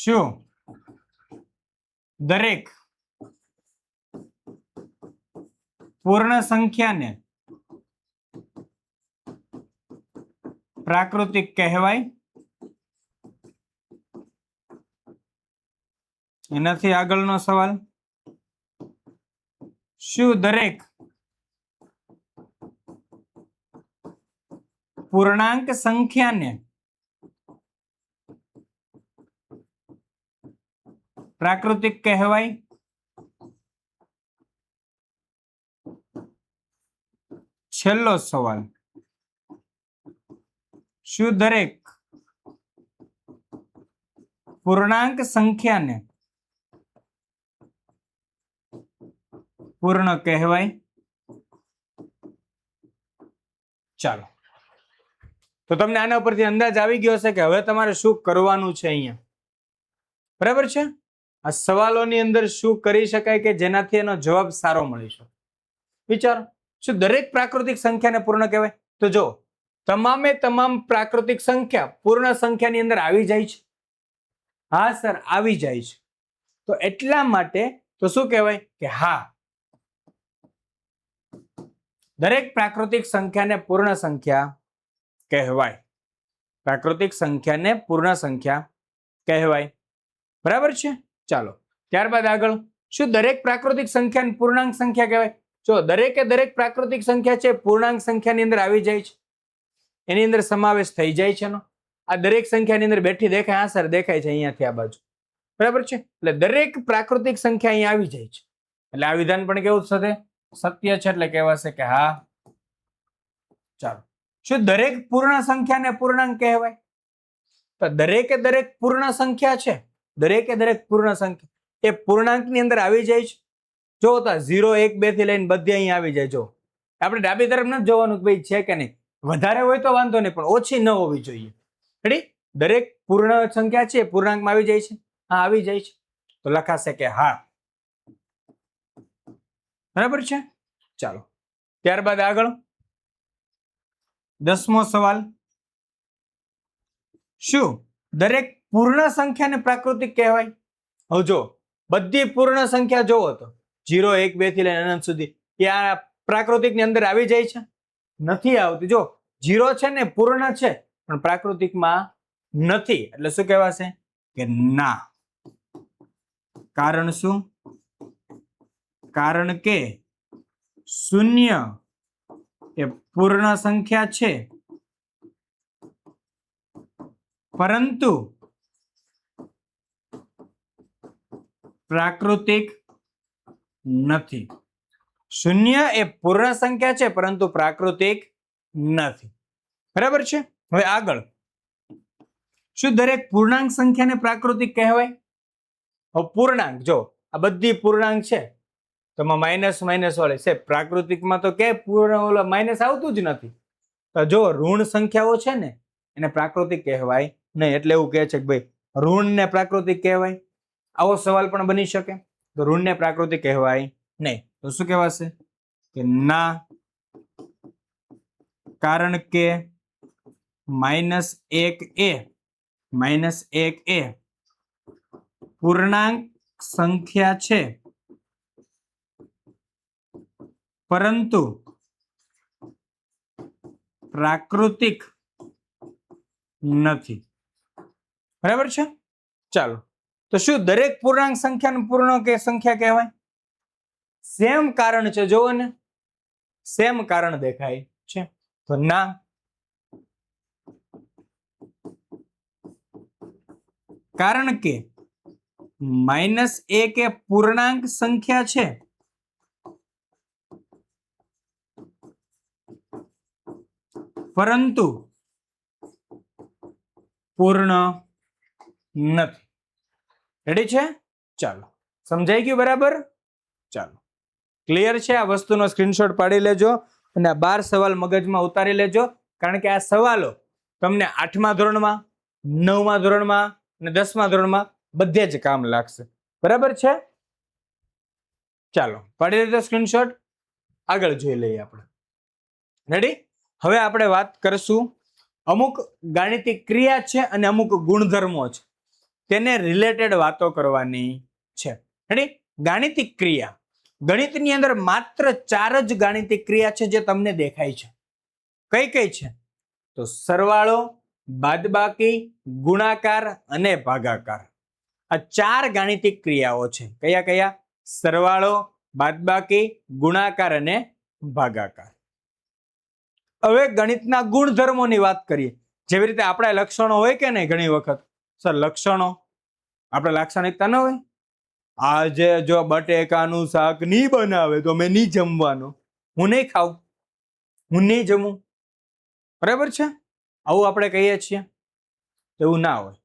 શું દરેક પૂર્ણ સંખ્યાને પ્રાકૃતિક કહેવાય? એનાથી આગળનો સવાલ. શું દરેક પૂર્ણાંક સંખ્યાને પ્રાકૃતિક કહેવાય? છેલ્લો સવાલ. શું દરેક પૂર્ણાંક સંખ્યાને પૂર્ણ કહેવાય? ચાલો, તો તમને આના પરથી અંદાજ આવી ગયો હશે કે હવે તમારે શું કરવાનું છે અહીંયા. બરાબર છે? આ સવાલોની અંદર શું કરી શકાય કે જેનાથી એનો જવાબ સારો મળી શકે. વિચારો, શું દરેક પ્રાકૃતિક સંખ્યાને પૂર્ણ કહેવાય? તો જો તમામે તમામ પ્રાકૃતિક સંખ્યા પૂર્ણ સંખ્યાની અંદર આવી જાય છે. હા સર, આવી જાય છે. તો એટલા માટે તો શું કહેવાય કે હા, દરેક પ્રાકૃતિક સંખ્યાને પૂર્ણ સંખ્યા કહેવાય. પ્રાકૃતિક સંખ્યાને પૂર્ણ સંખ્યા કહેવાય. બરાબર છે? ચાલો, ત્યારબાદ આગળ. શું દરેક પ્રાકૃતિક સંખ્યાને પૂર્ણાંક સંખ્યા કહેવાય? જો દરેકે દરેક પ્રાકૃતિક સંખ્યા છે પૂર્ણાંક સંખ્યાની અંદર આવી જાય છે, એની અંદર સમાવેશ થઈ જાય છે. આ દરેક સંખ્યાની અંદર બેઠી દેખાય? હા સર, દેખાય છે અહીંયાથી આ બાજુ. બરાબર છે? એટલે દરેક પ્રાકૃતિક સંખ્યા અહીંયા આવી જાય છે. એટલે આ વિધાન પણ કેવું થશે? સત્ય છે. એટલે કહેવાશે કે હા. ચાલો, શું દરેક પૂર્ણ સંખ્યાને પૂર્ણાંક કહેવાય? તો દરેકે દરેક પૂર્ણ સંખ્યા છે, દરેકે દરેક પૂર્ણ સંખ્યા એ પૂર્ણાંકની અંદર આવી જાય છે. જો તો 0 1 2 થી લઈને બધી અહીં આવી જાય. જો આપણે ડાબી તરફ નથી જોવાનું કે ભાઈ છે કે નહીં. વધારે હોય તો વાંધો નહીં, પણ ઓછી ન હોવી જોઈએ. રેડી? દરેક પૂર્ણ સંખ્યા છે પૂર્ણાંકમાં આવી જાય છે. હા, આવી જાય છે. તો લખાશે કે હા. બરાબર છે? ચાલો, ત્યારબાદ આગળ 10મો સવાલ. શું દરેક પૂર્ણ સંખ્યાને પ્રાકૃતિક કહેવાય? હવે જો બધી પૂર્ણ સંખ્યા જોવો તો 0 1 2 થી લઈને અનંત સુધી એ આ પ્રાકૃતિકની અંદર આવી જાય છે? નથી આવતી. જો 0 છે ને પૂર્ણ છે પણ પ્રાકૃતિકમાં નથી. એટલે શું કહેવાશે કે ના. કારણ શું? કારણ કે 0 એ પૂર્ણ સંખ્યા છે પરંતુ પ્રાકૃતિક નથી. 0 એ પૂર્ણ સંખ્યા છે પરંતુ પ્રાકૃતિક નથી. બરાબર છે? હવે આગળ. શું દરેક પૂર્ણાંક સંખ્યાને પ્રાકૃતિક કહેવાય? પૂર્ણાંક, જો આ બધી પૂર્ણાંક છે તો માઇનસ માઇનસ વાળી છે. પ્રાકૃતિકમાં તો કે પૂર્ણ માઇનસ આવતું જ નથી. તો જો ઋણ સંખ્યાઓ છે ને એને પ્રાકૃતિક કહેવાય નહીં. એટલે એવું કહે છે કે ભાઈ ઋણ ને પ્રાકૃતિક કહેવાય. આવો સવાલ પણ બની શકે. તો ઋણ ને પ્રાકૃતિક કહેવાય નહીં. તો શું કહેવાશે કે ના, કારણ કે -1 એ પૂર્ણાંક સંખ્યા છે પરંતુ પ્રાકૃતિક નથી. બરાબર છે. ચાલો, તો શું દરેક પૂર્ણાંક સંખ્યાને પૂર્ણ કે સંખ્યા કહેવાય? સેમ કારણ છે, જોવો ને, સેમ કારણ દેખાય છે. તો ના, કારણ કે -1 એ પૂર્ણાંક સંખ્યા છે પરંતુ પૂર્ણ નથી. રેડી છે? ચાલો, સમજાઈ ગયું બરાબર? ચાલો, ક્લિયર છે? આ વસ્તુનો સ્ક્રીનશોટ પાડી લેજો અને આ 12 સવાલ મગજમાં ઉતારી લેજો, કારણ કે આ સવાલો તમને 8મા ધોરણમાં, 9મા ધોરણમાં અને 10મા ધોરણમાં બધે જ કામ લાગશે. બરાબર છે? ચાલો, પાડી લીધો સ્ક્રીનશોટ. આગળ જોઈ લઈએ આપણે. રેડી? હવે આપણે વાત કરશું અમુક ગાણિતિક ક્રિયા છે અને અમુક ગુણધર્મો છે, તેને રિલેટેડ વાતો કરવાની છે. રેડી? ગાણિતિક ક્રિયા. ગણિતની અંદર માત્ર 4 જ ગાણિતિક ક્રિયા છે જે તમને દેખાય છે. કઈ કઈ છે? તો સરવાળો, બાદબાકી, ગુણાકાર અને ભાગાકાર. આ 4 ગાણિતિક ક્રિયાઓ છે. કયા કયા? સરવાળો, બાદબાકી, ગુણાકાર અને ભાગાકાર. હવે ગણિતના ગુણધર્મોની વાત કરીએ. જેવી રીતે આપણા લક્ષણો હોય કે નહીં, ઘણી વખત સર લક્ષણો આપણે લાક્ષણિકતા ન હોય. આજે જો બટેકાનું શાક નહીં બનાવે તો મેં નહીં જમવાનું, હું નહીં ખાઉં, હું નહીં જમું. બરાબર છે? આવું આપણે કહીએ છીએ. એવું ના હોય.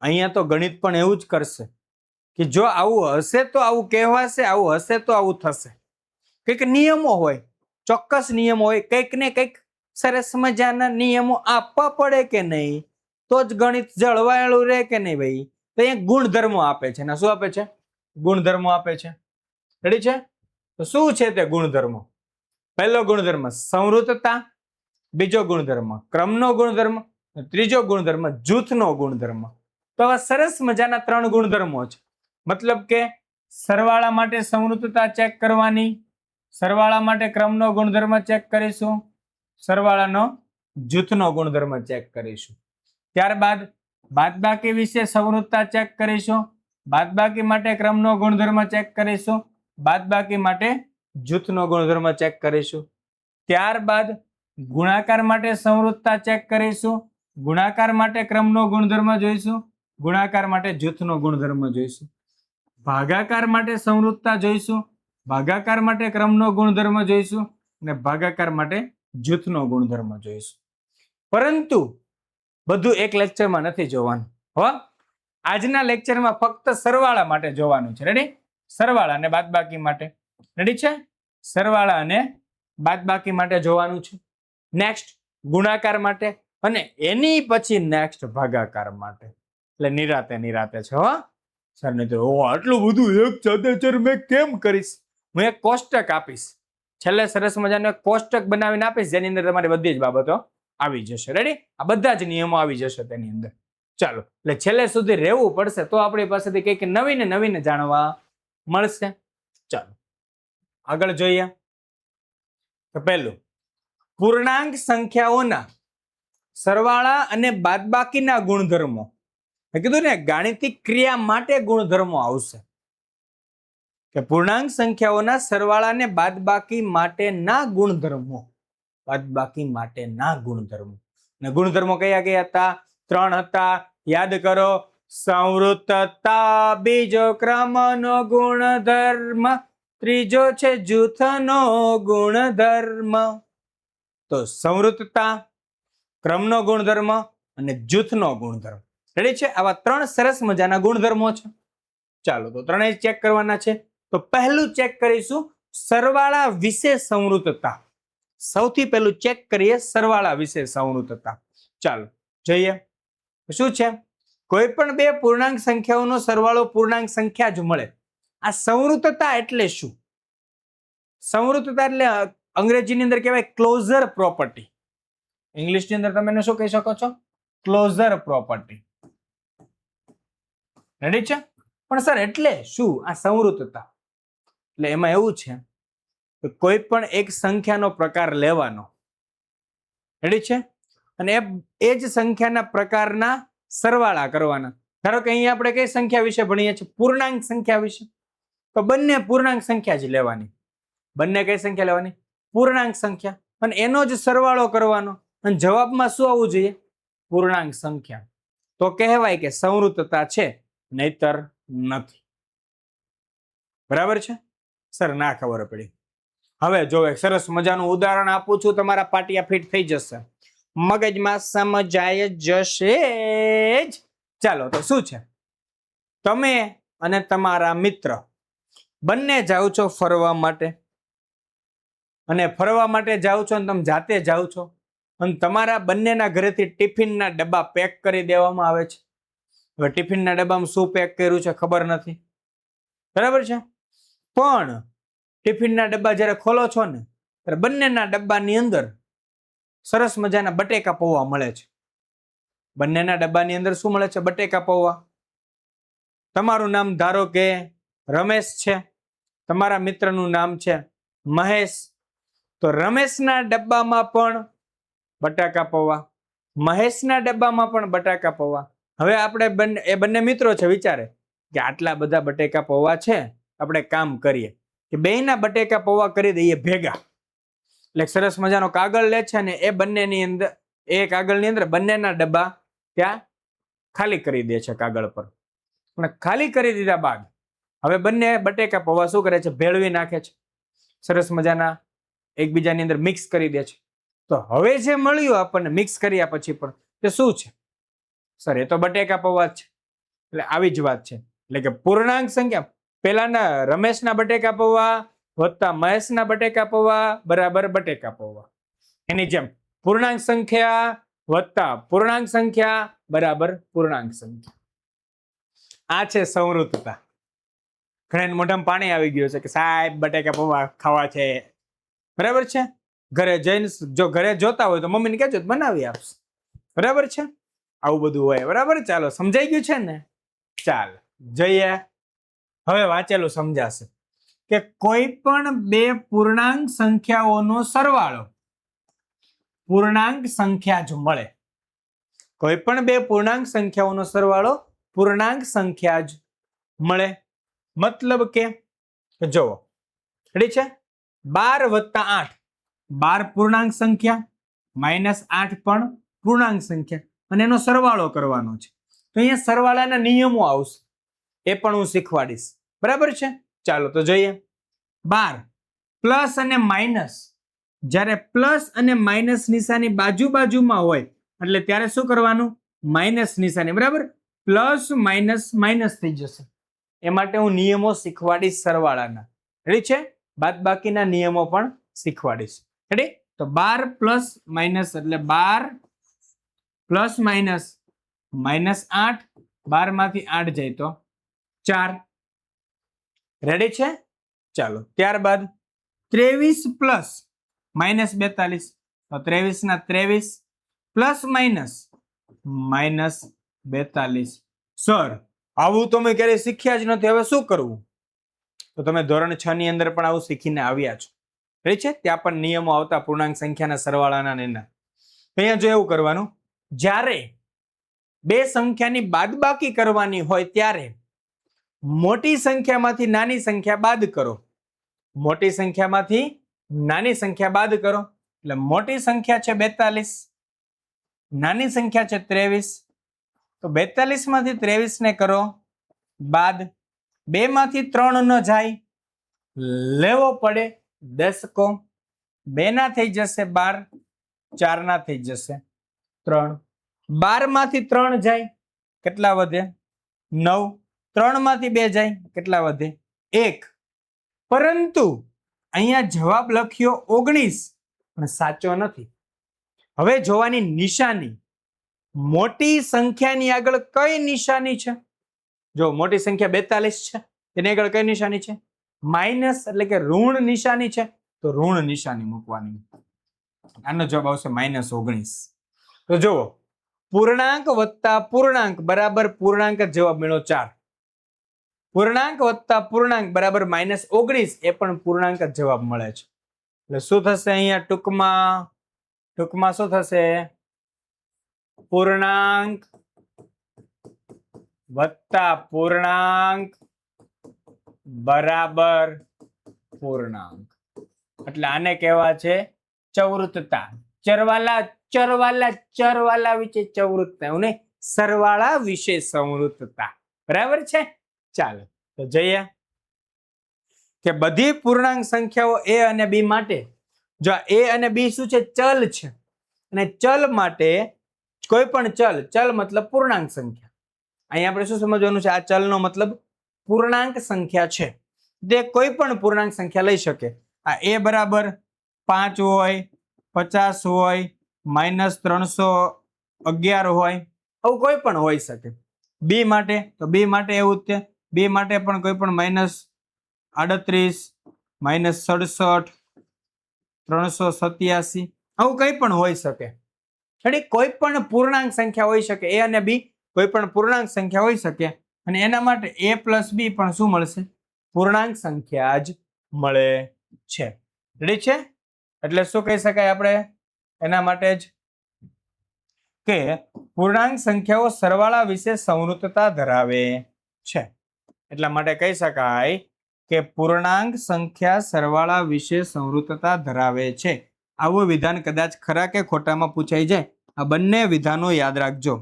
અહીંયા તો ગણિત પણ એવું જ કરશે કે જો આવું હશે તો આવું કહેવાશે, આવું હશે તો આવું થશે. કંઈક નિયમો હોય, ચોક્કસ નિયમો હોય, કંઈક ને કંઈક સરસ મજાના નિયમો આપવા પડે કે નહીં તો જ ગણિત જળવાયેલું રહે કે નહીં ભાઈ. તો અહીંયા ગુણધર્મો આપે છે. ને શું આપે છે? ગુણધર્મો આપે છે. રેડી છે? તો શું છે તે ગુણધર્મો? પહેલો ગુણધર્મ સંવૃતતા, બીજો ગુણધર્મ ક્રમનો ગુણધર્મ, ત્રીજો ગુણધર્મ જૂથનો ગુણધર્મ. તો આવા સરસ મજાના 3 ગુણધર્મો છે. મતલબ કે સરવાળા માટે સંવૃતતા ચેક કરવાની, સરવાળા માટે ક્રમનો ગુણધર્મ ચેક કરીશું, સરવાળાનો જૂથનો ગુણધર્મ ચેક કરીશું. ત્યારબાદ બાદબાકી વિશે સંવૃતતા ચેક કરીશું, બાદબાકી માટે ક્રમનો ગુણધર્મ ચેક કરીશું, બાદબાકી માટે જૂથનો ગુણધર્મ ચેક કરીશું. ત્યારબાદ ગુણાકાર માટે સંવૃતતા ચેક કરીશું, ગુણાકાર માટે ક્રમનો ગુણધર્મ જોઈશું, ગુણાકાર માટે જૂથનો ગુણધર્મ જોઈશું. ભાગાકાર માટે સંવૃતતા જોઈશું, ભાગાકાર માટે ક્રમનો ગુણધર્મ જોઈશું અને ભાગાકાર માટે જૂથનો ગુણધર્મ જોઈશું. પરંતુ બધું એક લેક્ચરમાં નથી જોવાનું. હો, આજના લેક્ચરમાં ફક્ત સરવાળા માટે જોવાનું છે. રેડી? સરવાળા અને બાદબાકી માટે. રેડી છે? સરવાળા અને બાદબાકી માટે જોવાનું છે. નેક્સ્ટ ગુણાકાર માટે અને એની પછી નેક્સ્ટ ભાગાકાર માટે. એટલે નિરાતે છે. હો સર, નહીં તો આટલું બધું એક સાથે મેં કેમ કરીશ? હું એક કોષ્ટક આપીશ, છેલ્લે સરસ મજાનો એક કોષ્ટક બનાવીને આપીશ, જેની અંદર તમારી બધી જ બાબતો આવી જશે. રેડી? આ બધા જ નિયમો આવી જશે તેની અંદર. ચાલો, એટલે છેલ્લે સુધી રહેવું પડશે તો આપણી પાસેથી કંઈક નવીને જાણવા મળશે. ચાલો આગળ જોઈએ. તો પહેલું પૂર્ણાંક સંખ્યાઓના સરવાળા અને બાદબાકીના ગુણધર્મો. મેં કીધું ને ગાણિતિક ક્રિયા માટે ગુણધર્મો આવશે કે પૂર્ણાંક સંખ્યાઓના સરવાળા અને બાદબાકી માટેના ગુણધર્મો. બાદબાકી માટેના ગુણધર્મો. અને ગુણધર્મો કયા કયા હતા? 3 હતા. યાદ કરો. સંવૃતતા, બીજો ક્રમનો ગુણધર્મ, ત્રીજો છે જૂથનો ગુણધર્મ. તો સંવૃતતા, ક્રમનો ગુણધર્મ અને જૂથનો ગુણધર્મ. રેડી છે? આવા 3 સરસ મજાના ગુણધર્મો છે. ચાલો તો ત્રણેય ચેક કરવાના છે. તો પહેલું ચેક કરીશું સરવાળા વિશે સંવૃતતા. સૌથી પહેલું ચેક કરીએ સરવાળા વિશે સંવૃતતા. ચાલો જોઈએ શું છે. કોઈ પણ બે પૂર્ણાંક સંખ્યાઓનો સરવાળો પૂર્ણાંક સંખ્યા જ મળે. આ સંવૃતતા એટલે શું? સંવૃતતા એટલે અંગ્રેજીની અંદર કહેવાય ક્લોઝર પ્રોપર્ટી. ઇંગ્લિશની અંદર તમે એને શું કહી શકો છો? Closure property. રેડી છે? પણ સર એટલે શું આ સંવૃતતા? એટલે એમાં એવું છે કે કોઈ પણ એક સંખ્યાનો પ્રકાર લેવાનો, રેડી છે, અને એ જ સંખ્યાના પ્રકારના સરવાળા કરવાના. ધારો કે અહીંયા આપણે કઈ સંખ્યા વિશે ભણીએ છીએ? પૂર્ણાંક સંખ્યા વિશે. તો બંને પૂર્ણાંક સંખ્યા જ લેવાની. બંને કઈ સંખ્યા લેવાની? પૂર્ણાંક સંખ્યા. અને એનો જ સરવાળો કરવાનો. અને જવાબમાં શું આવવું જોઈએ? પૂર્ણાંક સંખ્યા. તો કહેવાય કે સંવૃતતા છે, નહીતર નથી. બરાબર છે? સર ના ખબર પડી. હવે જો એક સરસ મજાનું ઉદાહરણ આપું છું, તમારા પાટિયા ફિટ થઈ જશે, મગજમાં સમજાય જશે જ. ચાલો તો શું છે? તમે અને તમારા મિત્ર બંને જાઓ છો ફરવા માટે, અને ફરવા માટે જાઓ છો અને તમે જાતે જાઓ છો, અને તમારા બંનેના ઘરેથી ટિફિનના ડબ્બા પેક કરી દેવામાં આવે છે. હવે ટિફિનના ડબ્બામાં શું પેક કર્યું છે ખબર નથી, બરાબર છે, પણ ટિફિનના ડબ્બા જ્યારે ખોલો છો ને ત્યારે બંનેના ડબ્બાની અંદર સરસ મજાના બટેકા પૌવા મળે છે. બંનેના ડબ્બાની અંદર શું મળે છે? બટેકા પૌવા. તમારું નામ ધારો કે રમેશ છે, તમારા મિત્રનું નામ છે મહેશ. તો રમેશના ડબ્બામાં પણ બટાકા પૌવા, મહેશના ડબ્બામાં પણ બટાકા પૌવા. હવે આપણે એ બંને મિત્રો છે, વિચારે કે આટલા બધા બટેકા પૌવા છે, આપણે કામ કરીએ કે બેયના બટેકા પૌવા કરી દઈએ ભેગા. એટલે સરસ મજાનો કાગળ લે છે ને એ બંનેની અંદર, એ કાગળની અંદર બંનેના ડબ્બા ત્યાં ખાલી કરી દે છે કાગળ પર. અને ખાલી કરી દીધા બાદ હવે બંને બટેકા પૌવા શું કરે છે? ભેળવી નાખે છે, સરસ મજાના એકબીજાની અંદર મિક્સ કરી દે છે. તો હવે જે મળ્યું આપણને મિક્સ કર્યા પછી પણ તે શું છે? સર એ તો બટેકા પૌવા જ છે. એટલે આવી જ વાત છે. એટલે કે પૂર્ણાંક સંખ્યા પેલાના રમેશના બટેકા પૌવા વત્તા મહેશના બટેકા પૌવા બરાબર બટેકા પૌવા. એની જેમ પૂર્ણાંક સંખ્યા વત્તા પૂર્ણાંક સંખ્યા બરાબર પૂર્ણાંક સંખ્યા. આ છે સંવૃતતા. ઘણા મોઢામાં પાણી આવી ગયું છે કે સાહેબ બટેકા પૌવા ખાવા છે, બરાબર છે. ઘરે જઈને જો ઘરે જોતા હોય તો મમ્મીને કહેજો બનાવી આપશે, બરાબર છે. આવું બધું હોય, બરાબર. ચાલો સમજાઈ ગયું છે ને? ચાલ જઈએ હવે વાંચેલું સમજાશે કે કોઈ પણ બે પૂર્ણાંક સંખ્યાઓનો સરવાળો પૂર્ણાંક સંખ્યા જ મળે. કોઈ પણ બે પૂર્ણાંક સંખ્યાઓનો સરવાળો પૂર્ણાંક સંખ્યા જ મળે. મતલબ કે જુઓ, રેડી છે, 12 વત્તા 8, 12 પૂર્ણાંક સંખ્યા, -8 પણ પૂર્ણાંક સંખ્યા, અને એનો સરવાળો કરવાનો છે. તો અહીંયા સરવાળાના નિયમો આવશે, એ પણ હું શીખવાડીશ, બરાબર છે. ચાલો તો જોઈએ. 12 પ્લસ અને માઇનસ, જ્યારે પ્લસ અને માઇનસ નિશાની બાજુમાં હોય એટલે ત્યારે શું કરવાનું? માઇનસ નિશાની, બરાબર. પ્લસ માઇનસ માઇનસ થઈ જશે. એ માટે હું નિયમો શીખવાડીશ સરવાળાના, રેડી છે. બાદબાકીના નિયમો પણ શીખવાડીશ, રેડી. તો 12 પ્લસ માઇનસ એટલે 12 પ્લસ માઇનસ -8, 12 માંથી 8 જાય તો 4, રેડી છે. ચાલો ત્યારબાદ 23 પ્લસ -42, તો 23 ના 23 પ્લસ માઇનસ -42. સર આવું તો મેં ક્યારેય શીખ્યા જ નથી, હવે શું કરવું? તો તમે ધોરણ 6 ની અંદર પણ આવું શીખીને આવ્યા છો, રેડી છે. ત્યાં પણ નિયમો આવતા પૂર્ણાંક સંખ્યાના સરવાળાના એના. અહીંયા જો એવું કરવાનું, જ્યારે બે સંખ્યાની બાદબાકી કરવાની હોય ત્યારે મોટી સંખ્યામાંથી નાની સંખ્યા બાદ કરો. મોટી સંખ્યામાંથી નાની સંખ્યા બાદ કરો એટલે મોટી સંખ્યા છે 42, નાની સંખ્યા છે 23. તો 42 માંથી 23 ને કરો બાદ. 2 માંથી 3 ન જાય, લેવો પડે દસકો. 2 ના થઈ જશે 12, 4 ના થઈ જશે 3. 12 માંથી 3 જાય, કેટલા વધે? 9. 3 માંથી 2 જાય, કેટલા વધે? 1. પરંતુ અહીંયા જવાબ લખ્યો 19 પણ સાચો નથી. હવે જોવાની નિશાની, મોટી સંખ્યાની આગળ કઈ નિશાની છે? જો મોટી સંખ્યા 42 છે, તેની આગળ કઈ નિશાની છે? માઇનસ એટલે કે ઋણ નિશાની છે, તો ઋણ નિશાની મૂકવાની. આનો જવાબ આવશે -19. તો જુઓ, પૂર્ણાંક વત્તા પૂર્ણાંક બરાબર પૂર્ણાંક, જવાબ મળ્યો 4. પૂર્ણાંક વત્તા પૂર્ણાંક બરાબર -19, એ પણ પૂર્ણાંક જવાબ મળે છે. એટલે શું થશે અહીંયા ટૂંકમાં શું થશે? પૂર્ણાંક વત્તા પૂર્ણાંક બરાબર પૂર્ણાંક. એટલે આને કહેવા છે ચવૃતતા. ચરવાલા વિશે ચવૃતતા, એવું નહીં, સરવાળા વિશે સંવૃતતા. બરાબર છે? ચાલો તો જોઈએ કે બધી પૂર્ણાંક સંખ્યાઓ a અને b માટે, જો a અને b શું છે? ચલ છે. અને ચલ માટે કોઈ પણ ચલ મતલબ પૂર્ણાંક સંખ્યા. અહીં આપણે શું સમજવાનું છે? આ ચલનો મતલબ પૂર્ણાંક સંખ્યા છે. તે કોઈ પણ પૂર્ણાંક સંખ્યા લઈ શકે. આ a બરાબર 5 હોય, 50 હોય, -311 હોય, આવું કોઈ પણ હોઈ શકે. b માટે તો b માટે એવું જ છે. b માટે પણ કોઈ પણ -38, -67, 387, આવું કંઈ પણ હોઈ શકે. એટલે કોઈ પણ પૂર્ણાંક સંખ્યા હોઈ શકે. a અને b કોઈ પણ પૂર્ણાંક સંખ્યા હોઈ શકે, અને એના માટે a + b પણ શું મળશે? પૂર્ણાંક સંખ્યા જ મળે છે. રેડી છે? એટલે શું કહી શકાય આપણે એના માટે જ કે પૂર્ણાંક સંખ્યાઓ સરવાળા વિશે સંવૃતતા ધરાવે છે. એટલા માટે કહી શકાય કે પૂર્ણાંક સંખ્યા સરવાળા વિશે સંવૃતતા ધરાવે છે. આવું વિધાન કદાચ ખરા કે ખોટામાં પૂછાઈ જાય. આ બંને વિધાનો યાદ રાખજો.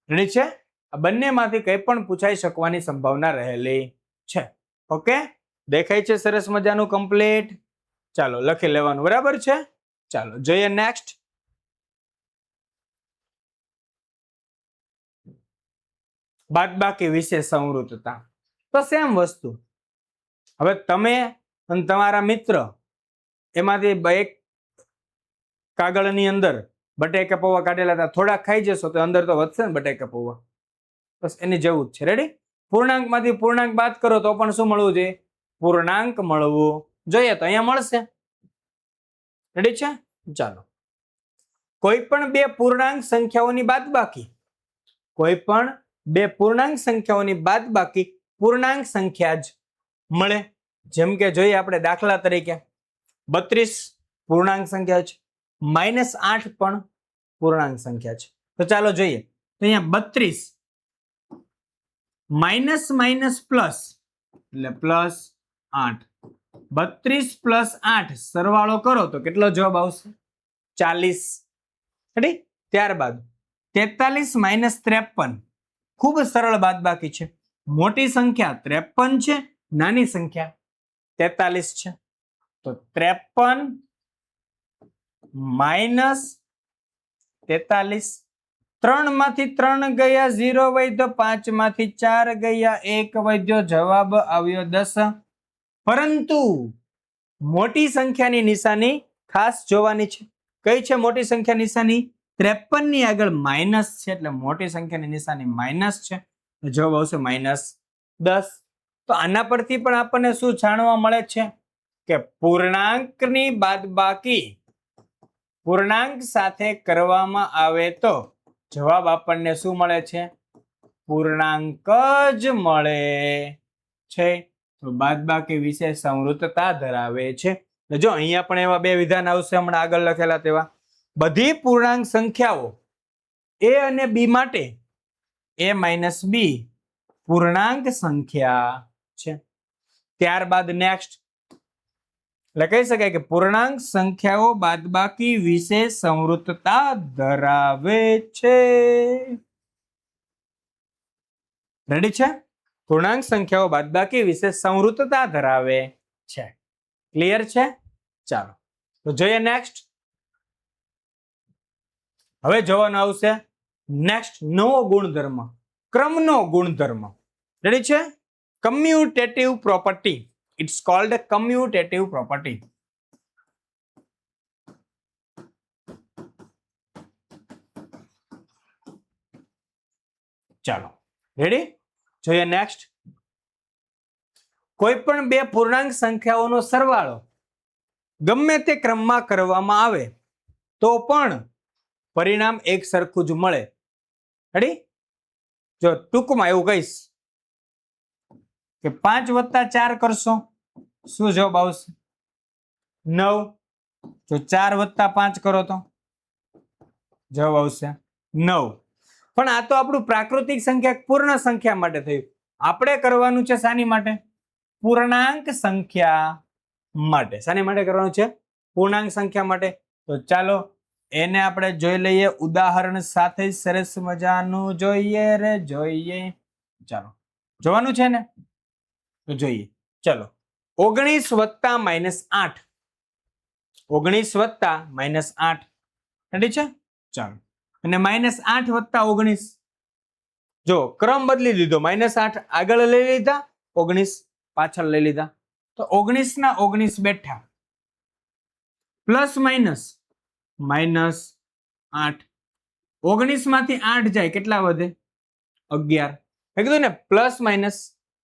રેડી છે? આ બંનેમાંથી કંઈ પણ પૂછાઈ શકવાની સંભાવના રહેલી છે. ઓકે, દેખાય છે સરસ મજાનું કમ્પ્લીટ? ચાલો લખી લેવાનું. બરાબર છે? ચાલો જોઈએ નેક્સ્ટ. બાદબાકી વિશે સંવૃતતા. તો સેમ વસ્તુ. હવે તમે અને તમારા મિત્ર એમાંથી એક કાગળની અંદર બટેકા પૌવા કાઢેલા હતા, થોડા ખાઈ જશો તો અંદર તો વધશે ને બટેકા પૌવા. બસ એની જેવું જ છે. રેડી? પૂર્ણાંકમાંથી પૂર્ણાંક બાદ કરો તો પણ શું મળવું જોઈએ? પૂર્ણાંક મળવું જોઈએ. તો અહીંયા મળશે. રેડી છે? ચાલો, કોઈ પણ બે પૂર્ણાંક સંખ્યાઓની બાદબાકી, કોઈ પણ બે પૂર્ણાંક સંખ્યાઓની બાદબાકી પૂર્ણાંક સંખ્યા જ મળે. જેમ કે જોઈએ આપણે દાખલા તરીકે 32 પૂર્ણાંક સંખ્યા છે, -8 પણ પૂર્ણાંક સંખ્યા છે. તો ચાલો જોઈએ. તો અહીંયા 32 માઇનસ પ્લસ એટલે +8, 32 + 8 સરવાળો કરો તો કેટલો જવાબ આવશે? 40. ત્યારબાદ 43 - 53, ખૂબ સરળ બાદબાકી છે. મોટી સંખ્યા 53 છે, નાની સંખ્યા 43 છે. તો 53 - 43, 3 માંથી 3 ગયા, 0 વધ્યો, 5 માંથી 4 ગયા, 1 વધ્યો, જવાબ આવ્યો 10. પરંતુ મોટી સંખ્યાની નિશાની ખાસ જોવાની છે. કઈ છે મોટી સંખ્યા નિશાની? 53 ની આગળ માઇનસ છે, એટલે મોટી સંખ્યાની નિશાની માઇનસ છે. જવાબ આવશે -10. તો આના પરથી પણ આપણને શું જાણવા મળે છે કે પૂર્ણાંકની બાદબાકી પૂર્ણાંક સાથે કરવામાં આવે તો જવાબ આપણને શું મળે છે? પૂર્ણાંક જ મળે છે. તો બાદબાકી વિશે સંવૃતતા ધરાવે છે. જો અહીંયા પણ એવા બે વિધાન આવશે હમણાં આગળ લખેલા તેવા. બધી પૂર્ણાંક સંખ્યાઓ a અને b માટે a - b પૂર્ણાંક સંખ્યા છે. ત્યારબાદ નેક્સ્ટ એટલે કહી શકાય કે પૂર્ણાંક સંખ્યાઓ બાદબાકી વિશે સંવૃતતા ધરાવે છે. રેડી છે? પૂર્ણાંક સંખ્યાઓ બાદબાકી વિશે સંવૃતતા ધરાવે છે. ક્લિયર છે? ચાલો તો જોઈએ નેક્સ્ટ. હવે જોવાનું આવશે નેક્સ્ટ નવો ગુણધર્મ, ક્રમનો ગુણધર્મ. રેડી છે? કમ્યુટેટિવ પ્રોપર્ટી, ઇટ્સ કોલ્ડ કમ્યુટેટિવ પ્રોપર્ટી. ચાલો રેડી, જોઈએ નેક્સ્ટ. કોઈ પણ બે પૂર્ણાંક સંખ્યાઓનો સરવાળો ગમે તે ક્રમમાં કરવામાં આવે તો પણ પરિણામ એક સરખું જ મળે. રેડી? જો ટૂંકમાં એવું કહીશ કે 5 + 4 કરશો, શું જવાબ આવશે? 9. જો 4 + 5 કરો તો જવાબ આવશે 9. પણ આ તો આપણું પ્રાકૃતિક સંખ્યા પૂર્ણ સંખ્યા માટે થયું. આપણે કરવાનું છે શાની માટે? પૂર્ણાંક સંખ્યા માટે. શાની માટે કરવાનું છે? પૂર્ણાંક સંખ્યા માટે. તો ચાલો એને આપણે જોઈ લઈએ ઉદાહરણ સાથે. સરસ મજાનું જોઈએ રે જોઈએ. ચાલો જોવાનું છે ને, તો જોઈએ. ચલો 19 + -8. 19 + -8 રેડી છે? ચાલો, અને -8 + 19. જો ક્રમ બદલી દીધો, -8 આગળ લઈ લીધા, 19 પાછળ લઈ લીધા. તો 19 ના 19 બેઠા, પ્લસ માઇનસ -8. 19 માંથી 8 જાય, કેટલા વધે? 11. મેં કીધું ને પ્લસ માઇનસ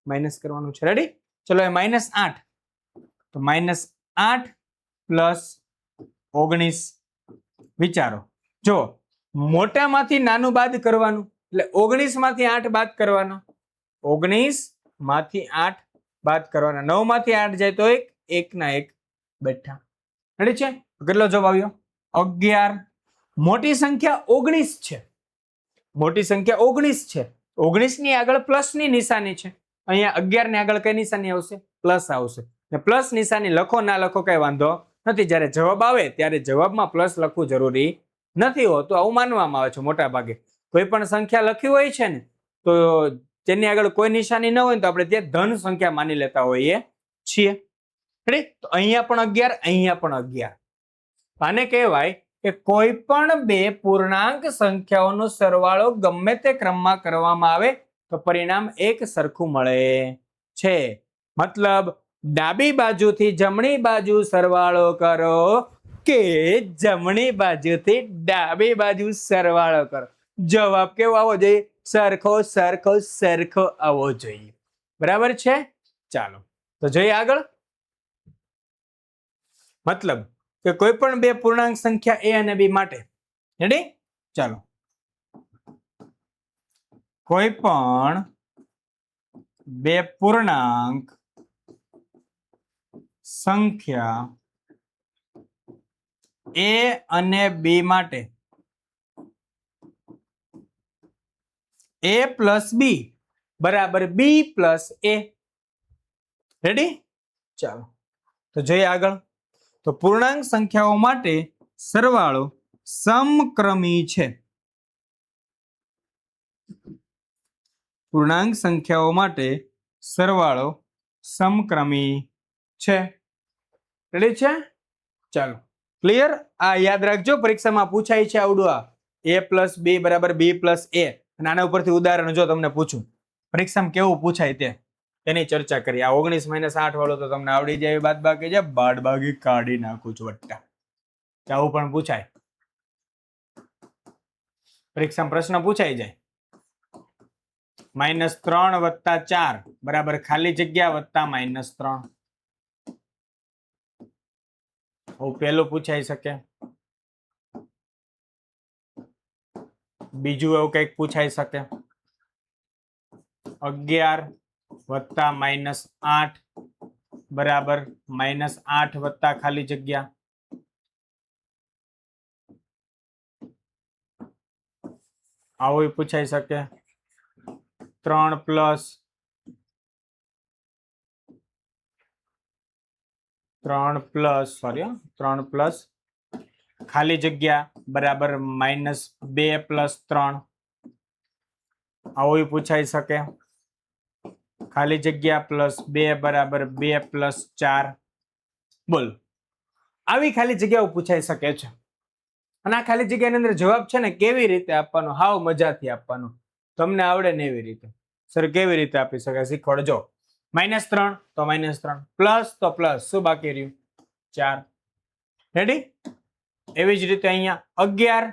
માઇનસ કરવાનું છે. રેડી? ચલો એ -8, તો -8 + 19. વિચારો, જો મોટામાંથી નાનું બાદ કરવાનું, એટલે 19 માંથી 8 બાદ કરવાના. 19 માંથી 8 બાદ કરવાના. 9 માંથી 8 જાય તો 1 ના 1 બેઠા. રેડી છે? કેટલો જવાબ આવ્યો? 11. મોટી સંખ્યા 19 છે. મોટી સંખ્યા 19 છે. 19 ની આગળ પ્લસ ની નિશાની છે. અહીંયા 11 ની આગળ કઈ નિશાની આવશે? પ્લસ આવશે. ને પ્લસ નિશાની લખો ના લખો કઈ વાંધો નથી. જ્યારે જવાબ આવે ત્યારે જવાબમાં પ્લસ લખવું જરૂરી નથી હોતું, આવું માનવામાં આવે છે મોટા ભાગે. કોઈ પણ સંખ્યા લખી હોય છે ને, તો જેની આગળ કોઈ નિશાની ન હોય તો આપણે ત્યાં ધન સંખ્યા માની લેતા હોઈએ છીએ. તો અહીંયા પણ 11, અહીંયા પણ 11. આને કહેવાય કે કોઈ પણ બે પૂર્ણાંક સંખ્યાઓનો સરવાળો ગમે તે ક્રમમાં કરવામાં આવે તો પરિણામ એક સરખું મળે છે. મતલબ ડાબી બાજુથી જમણી બાજુ સરવાળો કરો કે જમણી બાજુથી ડાબી બાજુ સરવાળો કરો, જવાબ કેવો આવવો જોઈએ? સરખો સરખો સરખો આવવો જોઈએ. બરાબર છે? ચાલો તો જોઈએ આગળ. મતલબ કે કોઈ પણ બે પૂર્ણાંક સંખ્યા a અને b માટે, રેડી? ચાલો, કોઈ પણ બે પૂર્ણાંક સંખ્યા a અને b માટે a + b = b + a. Ready? ચાલો તો જોઈએ આગળ. તો પૂર્ણાંક સંખ્યાઓ માટે સરવાળો સમક્રમી છે. પૂર્ણાંક સંખ્યાઓ માટે સરવાળો સમક્રમી છે. રેડી છે? ચાલો ક્લિયર? આ યાદ રાખજો, પરીક્ષામાં પૂછાય છે આવડું. આ a + b = b + a. અને આના ઉપરથી ઉદાહરણ જો તમને પૂછું, પરીક્ષામાં કેવું પૂછાય તેની ચર્ચા કરી. આ 19 - 8 વાળો તો તમને આવડી જાય. બાદબાકી છે, બાદબાકી કાઢી નાખું છું વટ્ટા. આવું પણ પૂછાય, પરીક્ષામાં પ્રશ્ન પૂછાઈ જાય. -3 + 4 = ખાલી જગ્યા વત્તા -3. પેલું પૂછાઈ શકે. બીજું એવું કઈક પૂછાઈ શકે. 11 + -8 બરાબર -8 વત્તા ખાલી જગ્યા. આવું પૂછાઈ શકે. 3 પ્લસ ખાલી જગ્યા બરાબર -2 + 3. આવું પૂછાઈ શકે. ખાલી જગ્યા +2 = 2 + 4. બોલ, આવી ખાલી જગ્યાઓ પૂછાઈ શકે છે. અને આ ખાલી જગ્યાની અંદર જવાબ છે ને કેવી રીતે આપવાનો? હાવ મજાથી આપવાનો, તમને આવડે ને એવી રીતે. સર કેવી રીતે આપી શકાય શીખવાડજો. -3 તો -3, પ્લસ તો પ્લસ, શું બાકી રહ્યું 4. રેડી? એવી જ રીતે અહીંયા 11,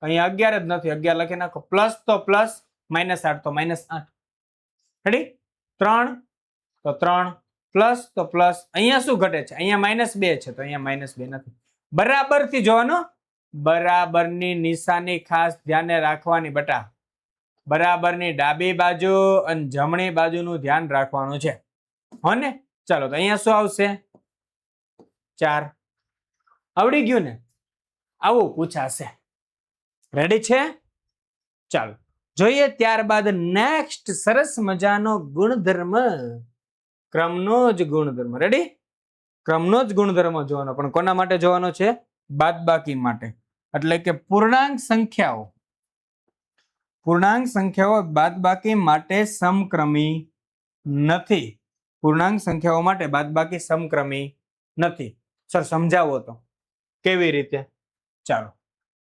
અહીંયા 11 જ નથી, 11 લખી નાખો. પ્લસ તો પ્લસ, -8 તો -8. રેડી? 3 તો 3, પ્લસ તો પ્લસ. અહીંયા શું ઘટે છે? અહીંયા -2 છે, તો અહીંયા -2 નથી. બરાબર થી જોવાનો, બરાબરની નિશાની ખાસ ધ્યાને રાખવાની બટા. બરાબરની ડાબી બાજુ અને જમણી બાજુનું ધ્યાન રાખવાનું છે. હો ને? ચાલો, તો અહીંયા શું આવશે? 4. આવડી ગયું ને? આવું પૂછાશે. રેડી છે? ચાલો જોઈએ ત્યારબાદ નેક્સ્ટ સરસ મજાનો ગુણધર્મ, ક્રમનો જ ગુણધર્મ. રેડી? ક્રમનો જ ગુણધર્મ જોવાનો, પણ કોના માટે જોવાનો છે? બાદબાકી માટે. એટલે કે પૂર્ણાંક સંખ્યાઓ, પૂર્ણાંક સંખ્યાઓ બાદબાકી માટે સમક્રમી નથી. પૂર્ણાંક સંખ્યાઓ માટે બાદબાકી સમક્રમી નથી. સર સમજાવો તો કેવી રીતે? ચાલો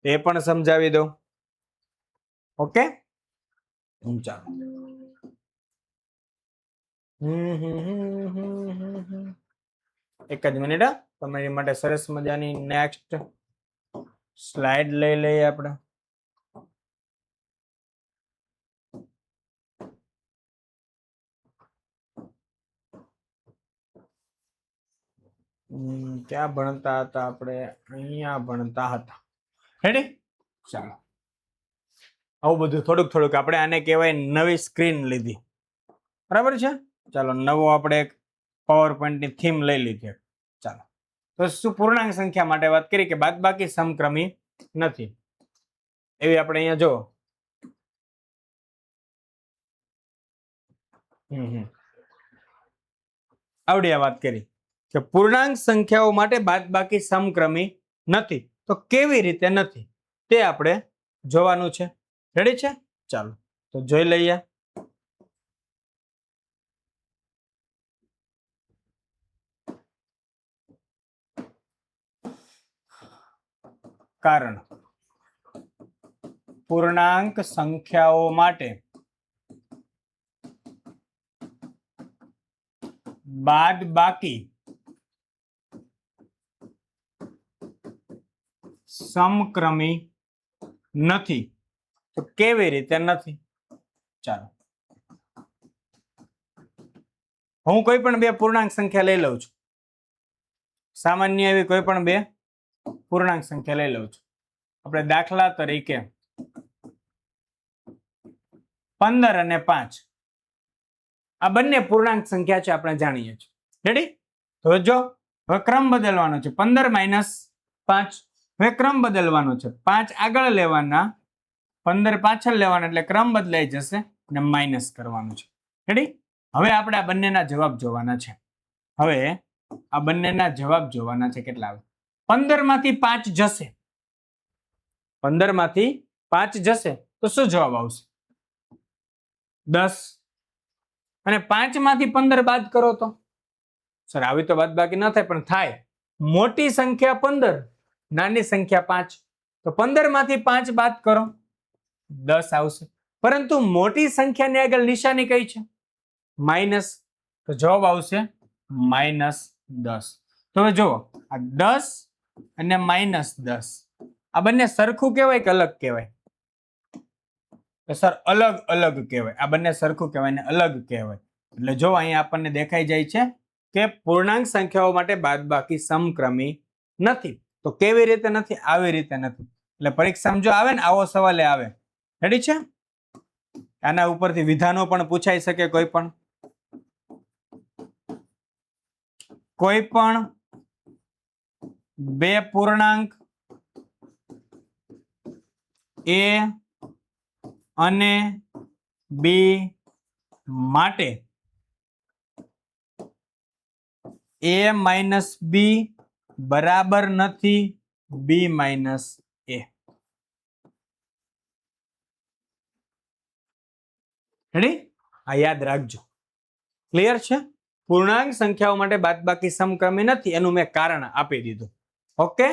એ પણ સમજાવી દો. ઓકે, ચાલો. એક જ મિનિટ, તમારી માટે સરસ મજાની નેક્સ્ટ સ્લાઇડ લઈ લઈએ આપણે. ક્યાં ભણતા હતા આપણે? અહીંયા ભણતા હતા. રેડી? ચાલો, આવું બધું થોડુંક થોડુંક આપણે આને કહેવાય નવી સ્ક્રીન લીધી. બરાબર છે? ચાલો, નવો આપણે એક પાવર પોઈન્ટની થીમ લઈ લીધી. ચાલો, તો શું પૂર્ણાંક સંખ્યા માટે વાત કરી કે બાદબાકી સમક્રમી નથી, એવી આપણે અહીંયા જો આવડી આ વાત કરી કે પૂર્ણાંક સંખ્યાઓ માટે બાદબાકી સમક્રમી નથી. તો કેવી રીતે નથી તે આપણે જોવાનું છે. રેડી છે? ચાલો, તો જોઈ લઈએ. કારણ પૂર્ણાંક સંખ્યાઓ માટે બાદબાકી સમક્રમી નથી. તો કેવી રીતે નથી? ચાલો, હું કોઈ પણ બે પૂર્ણાંક સંખ્યા લઈ લઉં છું. સામાન્ય એવી કોઈ પણ બે પૂર્ણાંક સંખ્યા લઈ લઉં છું. આપણે દાખલા તરીકે 15 અને 5, આ બંને પૂર્ણાંક સંખ્યા છે, આપણે જાણીએ છીએ. રેડી? તો જો હવે ક્રમ બદલવાનો છે. 15 - 5, હવે ક્રમ બદલવાનો છે. 5 આગળ લેવાના, 15 પાછળ લેવાના, એટલે ક્રમ બદલાઈ જશે અને માઇનસ કરવાનું છે. રેડી? હવે આપણે આ બંનેના જવાબ જોવાના છે. હવે આ બંનેના જવાબ જોવાના છે. કેટલા આવે? 15 માંથી 5 જશે, 15 માંથી 5 જશે તો શું જવાબ આવશે? 10. અને 5 માંથી 15 બાદ કરો તો? સર આવી તો બાદબાકી ન થાય, પણ થાય. મોટી સંખ્યા 15, નાની સંખ્યા 5, તો 15 માંથી 5 બાદ કરો, 10 આવશે. પરંતુ મોટી સંખ્યાની આગળ નિશાની કઈ છે? માઇનસ, તો જવાબ આવશે -10. તો હવે જુઓ, આ 10 અને -10 આ બંને સરખું કહેવાય કે અલગ કહેવાય? સર અલગ અલગ કહેવાય. આ બંને સરખું કહેવાય ને અલગ કહેવાય. એટલે જો અહીંયા આપણને દેખાઈ જાય છે કે પૂર્ણાંક સંખ્યાઓ માટે બાદબાકી સમક્રમી નથી. તો કેવી રીતે નથી? આવી રીતે નથી. એટલે પરીક્ષામાં જો આવે ને આવો સવાલ આવે. રેડી છે? આના ઉપરથી વિધાનો પણ પૂછાઈ શકે. કોઈ પણ બે પૂર્ણાંક A અને B માટે A - B બરાબર નથી B - A. રેડી? આ યાદ રાખજો. ક્લિયર છે? પૂર્ણાંક સંખ્યાઓ માટે બાદબાકી સમક્રમી નથી, એનું મેં કારણ આપી દીધું. ઓકે,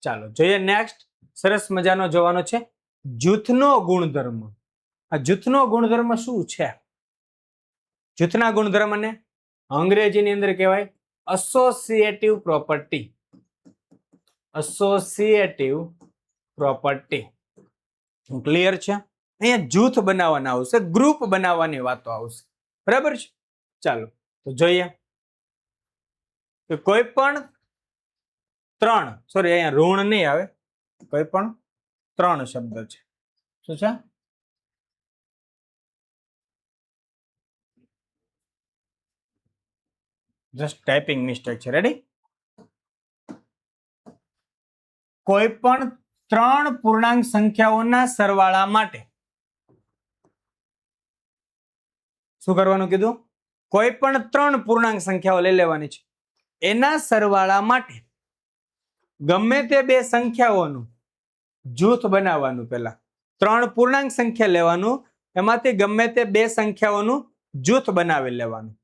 ચાલો જોઈએ નેક્સ્ટ. સરસ મજાનો જોવાનો છે જૂથનો ગુણધર્મ. આ જૂથનો ગુણધર્મ શું છે? જૂથના ગુણધર્મને અંગ્રેજીની અંદર કહેવાય associative property. Associative property. Clear છે? અહીંયા જૂથ બનાવવાના આવશે, ગ્રુપ બનાવવાની વાતો આવશે. બરાબર છે? ચાલો તો જોઈએ કે કોઈ પણ ત્રણ, સોરી અહીંયા ઋણ નહીં આવે, કોઈ પણ ત્રણ શબ્દ છે. શું છે? જસ્ટ ટાઈપિંગ મિસ્ટેક છે. રેડી? કોઈ પણ ત્રણ પૂર્ણાંક સંખ્યાઓના સરવાળા માટે શું કરવાનું કીધું? કોઈ પણ ત્રણ પૂર્ણાંક સંખ્યાઓ લઈ લેવાની છે, એના સરવાળા માટે ગમે તે બે સંખ્યાઓનું જૂથ બનાવવાનું. પહેલા ત્રણ પૂર્ણાંક સંખ્યા લેવાનું, એમાંથી ગમે તે બે સંખ્યાઓનું જૂથ બનાવી લેવાનું.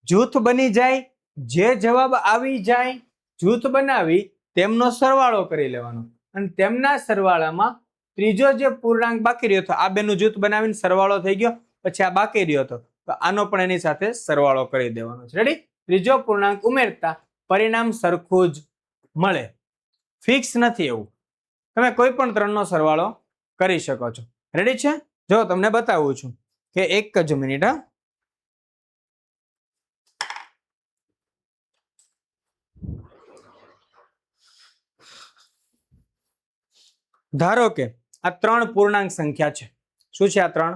જૂથ બની જાય, જે જવાબ આવી જાય જૂથ બનાવી તેમનો સરવાળો કરી લેવાનો, અને તેમના સરવાળામાં ત્રીજો જે પૂર્ણાંક બાકી રહ્યો હતો, આ બેનું જૂથ બનાવીને સરવાળો થઈ ગયો, પછી આ બાકી રહ્યો હતો તો આનો પણ એની સાથે સરવાળો કરી દેવાનો છે. રેડી? ત્રીજો પૂર્ણાંક ઉમેરતા પરિણામ સરખું જ મળે. ફિક્સ નથી એવું, તમે કોઈ પણ ત્રણનો સરવાળો કરી શકો છો. રેડી છે? જો તમને બતાવું છું કે એક જ મિનિટ. ધારો કે આ ત્રણ પૂર્ણાંક સંખ્યા છે. શું છે? આ ત્રણ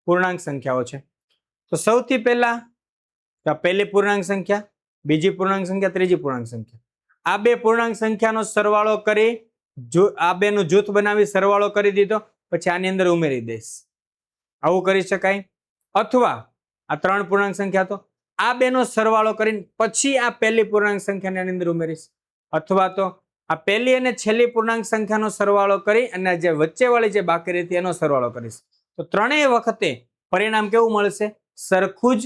પૂર્ણાંક સંખ્યાઓ છે. તો સૌથી પહેલા પહેલી પૂર્ણાંક સંખ્યા, બીજી પૂર્ણાંક સંખ્યા, ત્રીજી પૂર્ણાંક સંખ્યા. આ બે પૂર્ણાંક સંખ્યાનો સરવાળો કરી, આ બેનું જૂથ બનાવી સરવાળો કરી દીધો, પછી આની અંદર ઉમેરી દઈશ. આવું કરી શકાય. અથવા આ ત્રણ પૂર્ણાંક સંખ્યા તો આ બેનો સરવાળો કરીને પછી આ પહેલી પૂર્ણાંક સંખ્યાને આની અંદર ઉમેરીશ. અથવા તો આ પહેલી અને છેલ્લી પૂર્ણાંક સંખ્યાનો સરવાળો કરી અને જે વચ્ચેવાળી જે બાકી રહી એનો સરવાળો કરીશ. તો ત્રણેય વખતે પરિણામ કેવું મળશે? સરખું જ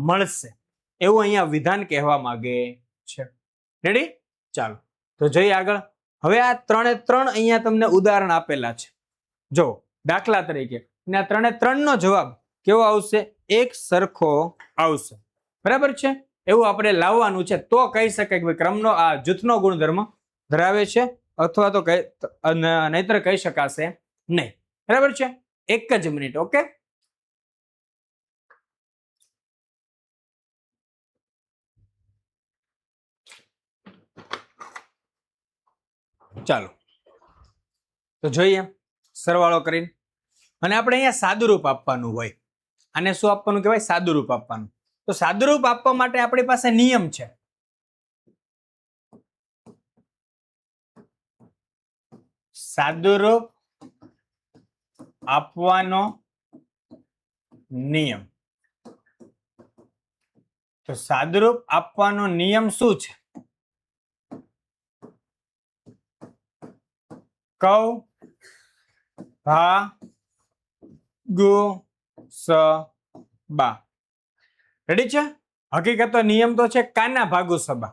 મળશે. એવું અહીંયા વિધાન કહેવા માંગે છે. રેડી? ચાલો તો જોઈએ આગળ. હવે આ ત્રણે ત્રણ અહીંયા તમને ઉદાહરણ આપેલા છે. જો દાખલા તરીકે, અને આ ત્રણે ત્રણનો જવાબ કેવો આવશે? એક સરખો આવશે. બરાબર છે? એવું આપણે લાવવાનું છે તો કહી શકાય કે ક્રમનો આ જૂથનો ગુણધર્મ ધરાવે છે, અથવા તો નહીતર કહી શકાશે નહીં. બરાબર છે? એક જ મિનિટ. ઓકે, ચાલો તો જોઈએ સરવાળો કરીને. અને આપણે અહીંયા સાદુરૂપ આપવાનું હોય. આને શું આપવાનું કહેવાય? સાદુરૂપ આપવાનું. તો સાદુરૂપ આપવા માટે આપણી પાસે નિયમ છે. સાદુરૂપ આપવાનો નિયમ. તો સાદુરૂપ આપવાનો નિયમ શું છે? કૌ ભા ગુ સ બા. રેડી છે? હકીકત નિયમ તો છે કાના ભાગુ સબા,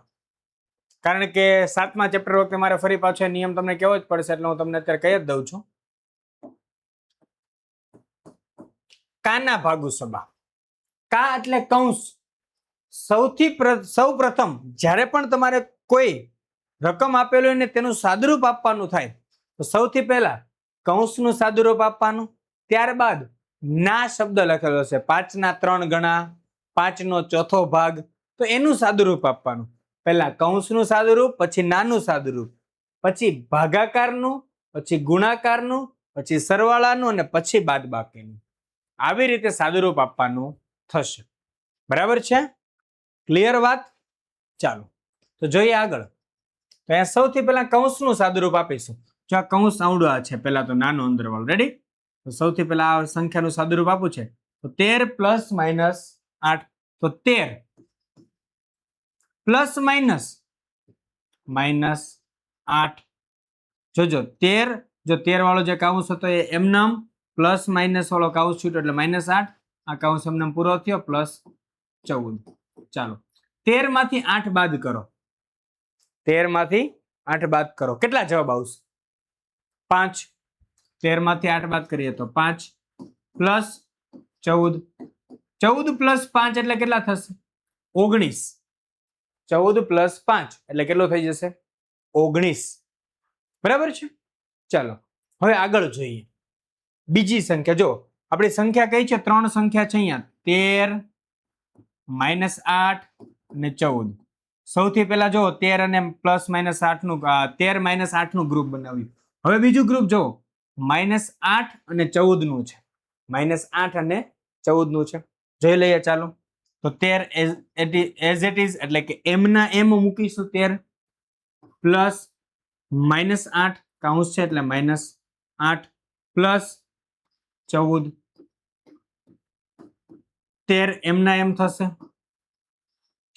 કારણ કે 7મા ચેપ્ટર વખતે મારે ફરી પાછો નિયમ તમને કેવો જ પડશે, એટલે હું તમને અત્યારે કહી જ દઉં છું. કાના ભાગુ સબા. કા એટલે કૌંસ. સૌ પ્રથમ જ્યારે પણ તમારે કોઈ રકમ આપેલું હોય ને તેનું સાદુરૂપ આપવાનું થાય તો સૌથી પહેલા કૌંસનું સાદુરૂપ આપવાનું, ત્યારબાદ ના શબ્દ લખેલો છે 5ના 3 ગણા, 5નો ચોથો ભાગ, તો એનું સાદુરૂપ આપવાનું. પહેલા કૌંસનું સાદુરૂપ, પછી નાનું સાદુરૂપ, પછી ભાગાકારનું, પછી ગુણાકારનું, પછી સરવાળાનું અને પછી બાદબાકીનું. આવી રીતે સાદુરૂપ આપવાનું થશે. બરાબર છે? ક્લિયર વાત? ચાલો તો જોઈએ આગળ. તો અહીંયા સૌથી પહેલા કૌંસનું સાદુરૂપ આપીશું. જો આ કૌંસ આવડું છે, પહેલા તો નાનો અંદરવાળો. રેડી? તો સૌથી પહેલા આ સંખ્યાનું સાદુરૂપ આપું છે તો 13 પ્લસ માઇનસ 8. તો 13 પ્લસ માઇનસ -8. જોજો 13, જો 13 વાળો જે કૌંસ હતો એ એમનામ, પ્લસ માઇનસ વાળો કૌંસ છૂટ્યો એટલે -8. આ કૌંસ એમનામ પૂરો થયો, +14. ચાલો 13 માંથી 8 બાદ કરો. 13 માંથી 8 બાદ કરો, કેટલા જવાબ આવશે? 5. 13 માંથી 8 બાદ કરીએ તો 5 + 14 14 + 5 એટલે કેટલા થશે? 19. 14 + 5 એટલે કેટલો થઈ જશે? 19. બરાબર છે. ચાલો હવે આગળ જોઈએ બીજી સંખ્યા. જો આપણી સંખ્યા કઈ છે? 3 સંખ્યા છે અહીંયા, 13 -8 અને 14. સૌથી પહેલા જો 13 અને +-8 નું 13 - 8 નું ગ્રુપ બનાવ્યું. હવે બીજું ગ્રુપ જો -8 અને 14 નું છે. -8 અને 14 નું છે, જોઈ લઈએ. ચાલો તો 13 એઝ ઇટ ઇઝ એટલે કે m ના m મૂકીશું. 13 પ્લસ -8 કૌંસ છે એટલે -8 પ્લસ 14. 13 m ના m થશે.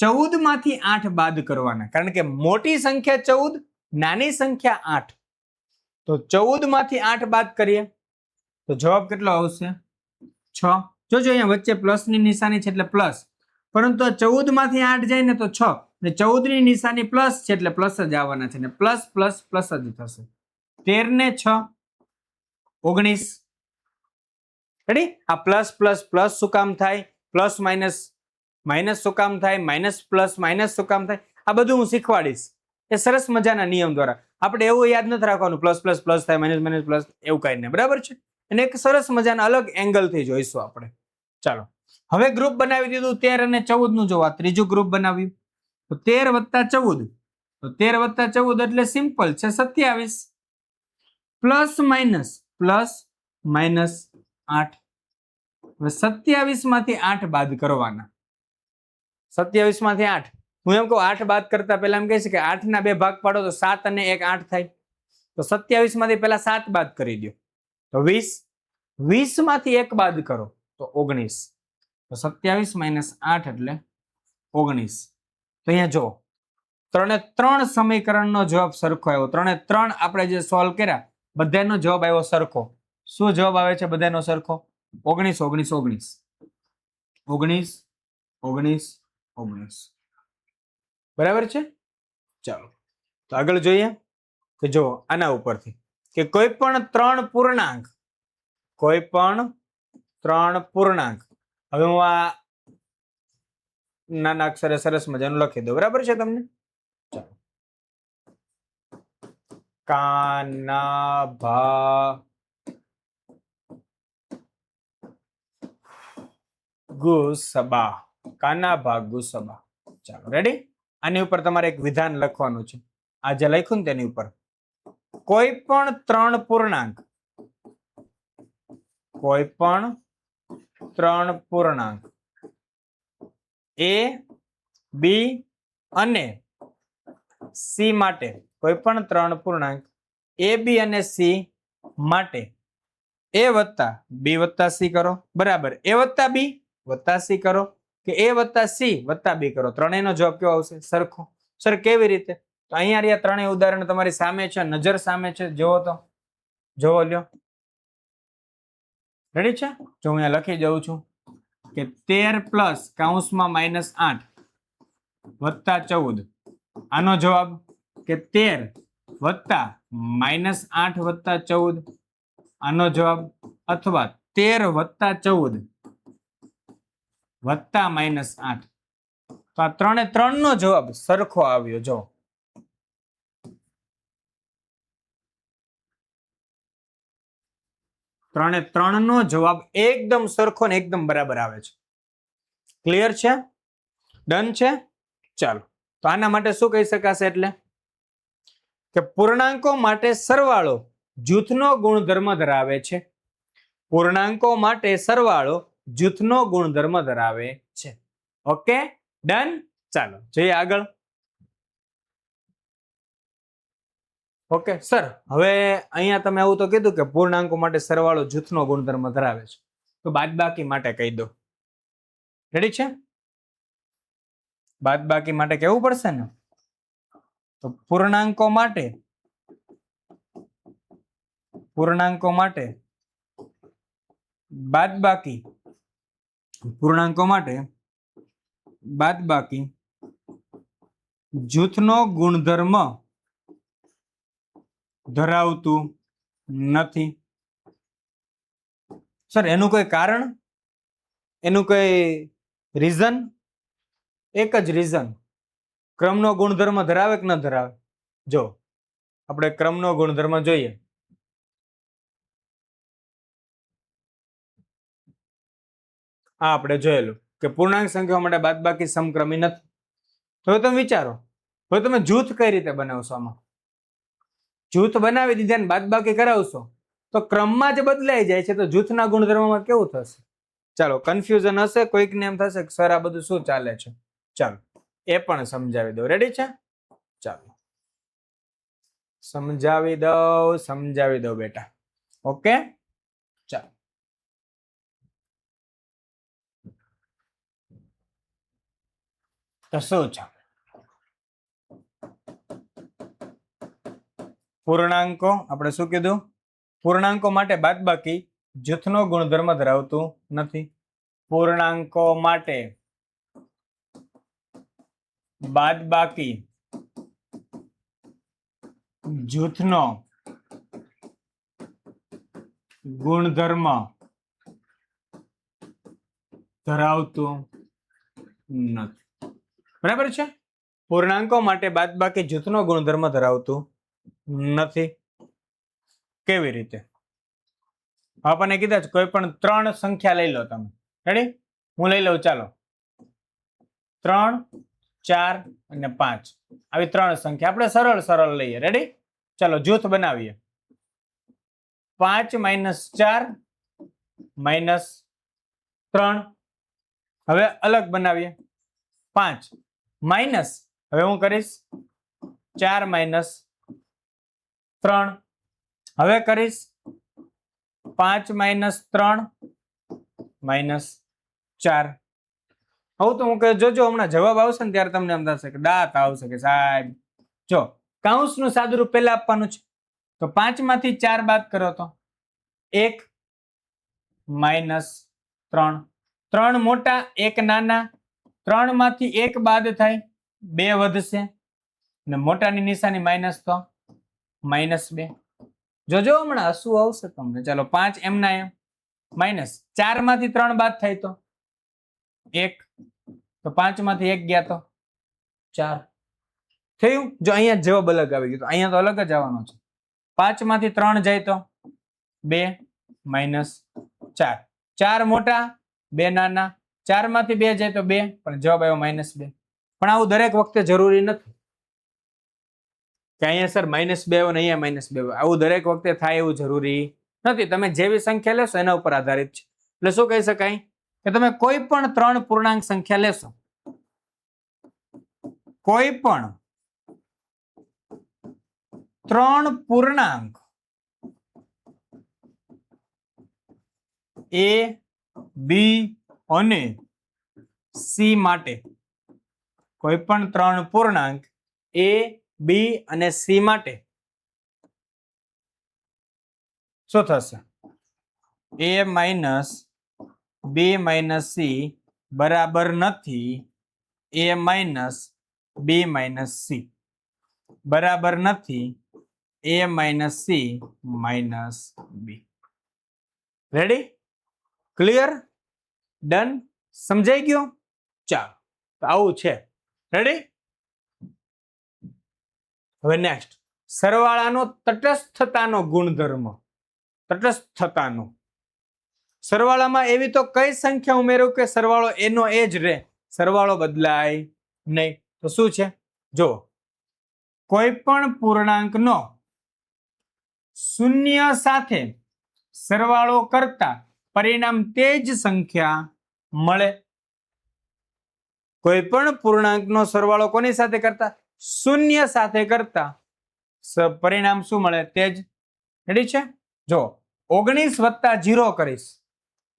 14 માંથી 8 બાદ કરવાના, કારણ કે મોટી સંખ્યા 14, નાની સંખ્યા 8. તો 14 માંથી 8 બાદ કરીએ તો જવાબ કેટલો આવશે? 6. જોજો અહીંયા વચ્ચે પ્લસ ની નિશાની છે એટલે પ્લસ, પરંતુ 14 માંથી 8 જાય ને તો 6, ને 14 ની નિશાની પ્લસ છે એટલે પ્લસ જ આવવાના છે, ને પ્લસ પ્લસ પ્લસ જ થશે. 13 ને 6 19. રેડી? આ પ્લસ પ્લસ પ્લસ શું કામ થાય? પ્લસ માઇનસ માઇનસ શું કામ થાય? માઇનસ પ્લસ માઇનસ શું કામ થાય? આ બધું હું શીખવાડીશ એ સરસ મજાના નિયમ દ્વારા. આપણે એવું યાદ નથી રાખવાનું પ્લસ પ્લસ પ્લસ થાય, માઇનસ માઇનસ પ્લસ, એવું કઈ નહીં. બરાબર છે? અને એક સરસ મજાના અલગ એંગલ થી જોઈશું આપણે. ચાલો હવે ગ્રુપ બનાવી દીધું 13 અને 14 નું. જોવા ત્રીજું ગ્રુપ બનાવ્યું તો 13 + 14. તો 13 + 14 એટલે સિમ્પલ છે 27. Plus minus 8. હવે 27 માંથી 8 બાદ કરવાના. 27 માંથી 8, હું એમ કહું 8 બાદ કરતા પહેલા એમ કહે છે કે 8 ના 2 ભાગ પાડો તો 7 અને 1 8 થાય. તો 27 માંથી પહેલા 7 બાદ કરી દો તો 20. 20 માંથી 1 બાદ કરો તો 19. તો 27 - 8 એટલે 19. તો અહીંયા જો 3 સમીકરણનો જવાબ સરખો આવ્યો. 3 આપણે જે સોલ્વ કર્યા બધાનો જવાબ આવ્યો સરખો. શું જવાબ આવે છે બધાનો સરખો? 19 19 19 19 19 19. બરાબર છે? ચાલો તો આગળ જોઈએ કે જો આના ઉપરથી કે કોઈ પણ 3 પૂર્ણાંક, હવે હું આ નાના અક્ષરે સરસ મજાનું લખી દઉં. બરાબર છે તમને? ચાલો કાનાભા ગુસબા. કાનાભા ગુસબા. ચાલો રેડી? આની ઉપર તમારે એક વિધાન લખવાનું છે. આ જે લખ્યું ને તેની ઉપર કોઈ પણ 3 પૂર્ણાંક, a, b અને c માટે, કોઈ પણ 3 પૂર્ણાંક a, b અને c માટે a + b + c કરો બરાબર a + b + c કરો કે a + c + b કરો. ત્રણેયનો જવાબ કેવો આવશે? સરખો. સર કેવી રીતે? તો અહીંયા ત્રણેય ઉદાહરણ તમારી સામે છે, નજર સામે છે. જોવો તો જોવો લ્યો. રેડી છે? જો હું અહીંયા લખી દઉં છું કે 13 પ્લસ કૌંસમાં -8 વત્તા 14. આનો જવાબ કે 13 વત્તા -8 વત્તા 14. આનો જવાબ અથવા 13 વત્તા 14 વત્તા -8. તો આ 3 નો જવાબ સરખો આવ્યો. જો 3 નો જવાબ એકદમ સરખો ને એકદમ બરાબર આવે છે. ક્લિયર છે? ડન છે? ચાલો તો આના માટે શું કહી શકાશે? એટલે કે પૂર્ણાંકો માટે સરવાળો જૂથનો ગુણધર્મ ધરાવે છે. પૂર્ણાંકો માટે સરવાળો જૂથનો ગુણધર્મ ધરાવે છે. Okay done. ચાલો જોઈએ આગળ. ઓકે સર, હવે અહીંયા તમે એવું તો કીધું કે પૂર્ણાંકો માટે સરવાળો જૂથનો ગુણધર્મ ધરાવે છે, તો બાદબાકી માટે કહી દો. રેડી છે? બાદબાકી માટે કહેવું પડશે ને. તો પૂર્ણાંકો માટે બાદબાકી જૂથનો ગુણધર્મ ધરાવતું નથી. સર એનું કોઈ કારણ? એનું કઈ રીઝન? એક જ રીઝન, ક્રમનો ગુણધર્મ ધરાવે કે ન ધરાવે? જો આપણે ક્રમનો ગુણધર્મ જોઈએ. આ આપણે જોયેલું કે પૂર્ણાંક સંખ્યાઓ માટે બાદબાકી સમક્રમી નથી. હવે તમે વિચારો, હવે તમે જૂથ કઈ રીતે બનાવશો? આમાં જૂથ બનાવી દીધા ને બાદબાકી કરાવશો તો ક્રમમાં જ બદલાઈ જાય છે, તો જૂથના ગુણધર્મમાં કેવું થશે? ચાલો, કન્ફ્યુઝન હશે, કોઈકને એમ થશે કે સર આ બધું શું ચાલે છે. ચાલો એ પણ સમજાવી દો. રેડી છે? ચાલો સમજાવી દો બેટા. ઓકે ચાલો. તો શું છે? પૂર્ણાંકો આપણે શું કીધું? પૂર્ણાંકો માટે બાદબાકી જૂથનો ગુણધર્મ ધરાવતું નથી. પૂર્ણાંકો માટે બાદબાકી જૂથનો ગુણધર્મ ધરાવતું નથી. બરાબર છે? પૂર્ણાંકો માટે બાદબાકી જૂથનો ગુણધર્મ ધરાવતું નથી. કેવી રીતે? આપણને કીધા છે કોઈ પણ 3 સંખ્યા લઈ લો તમે. રેડી? હું લઈ લઉં. ચાલો 3, 4 અને 5 આવી 3 સંખ્યા આપણે સરળ લઈએ. રેડી? ચાલો જૂથ બનાવીએ. 5 - 4 - 3. હવે અલગ બનાવીએ. 5 માઇનસ, હવે હું કરીશ 4 - 3. હવે કરીશ 5 - 3 - 4. આવું તો હું કહે જોજો, હમણાં જવાબ આવશે ને ત્યારે તમને એમ થશે કે દાંત આવશે કે સાહેબ. જો કૌંસનું સાદુરૂપ પહેલા આપવાનું છે, તો 5 માંથી 4 બાદ કરો તો 1 - 3. 3 મોટા 1 નાના. 3 માંથી 1 બાદ થાય 2 વધશે, ને મોટાની નિશાની માઇનસ, તો -2. જોજો હમણાં શું આવશે તમને. ચાલો 5 એમના એમ માઇનસ 4 માંથી 3 બાદ થાય તો 1, તો 5 માંથી 1 ગયા તો 4 થયું. જો અહીંયા જવાબ અલગ આવી ગયો, તો અહીંયા તો અલગ જ આવવાનો છે. 5 માંથી 3 જાય તો 2 - 4. 4 મોટા 2 નાના. 4 માંથી 2 જાય તો 2, પણ જવાબ આવ્યો -2. પણ આવું દરેક વખતે જરૂરી નથી કે અહીંયા સર -2 આવ્યો ને અહીંયા -2. આવું દરેક વખતે થાય એવું જરૂરી નથી. તમે જેવી સંખ્યા લેશો એના ઉપર આધારિત છે. એટલે શું કહી શકાય કે તમે કોઈ પણ 3 પૂર્ણાંક સંખ્યા લેશો, કોઈ પણ 3 પૂર્ણાંક A, B અને C માટે, કોઈ પણ 3 પૂર્ણાંક A, B અને C માટે શું થશે? A minus B minus C બરાબર નથી A minus B minus C બરાબર નથી A minus C minus B. Ready? Clear? Done? સમજાઈ ગયું? ચાલો, તો આવું છે. રેડી? હવે નેક્સ્ટ, સરવાળાનો તટસ્થતાનો ગુણધર્મ. તટસ્થતાનો સરવાળામાં એવી તો કઈ સંખ્યા ઉમેરો કે સરવાળો એનો એ જ રહે, સરવાળો બદલાય નહીં? તો શું છે? જો કોઈ પણ પૂર્ણાંકનો શૂન્ય સાથે સરવાળો કરતા પરિણામ તે જ સંખ્યા મળે. કોઈ પણ પૂર્ણાંકનો સરવાળો કોની સાથે કરતા? શૂન્ય સાથે કરતા પરિણામ શું મળે? તે જ. રેડી છે? જો 19 વત્તા 0 કરીશ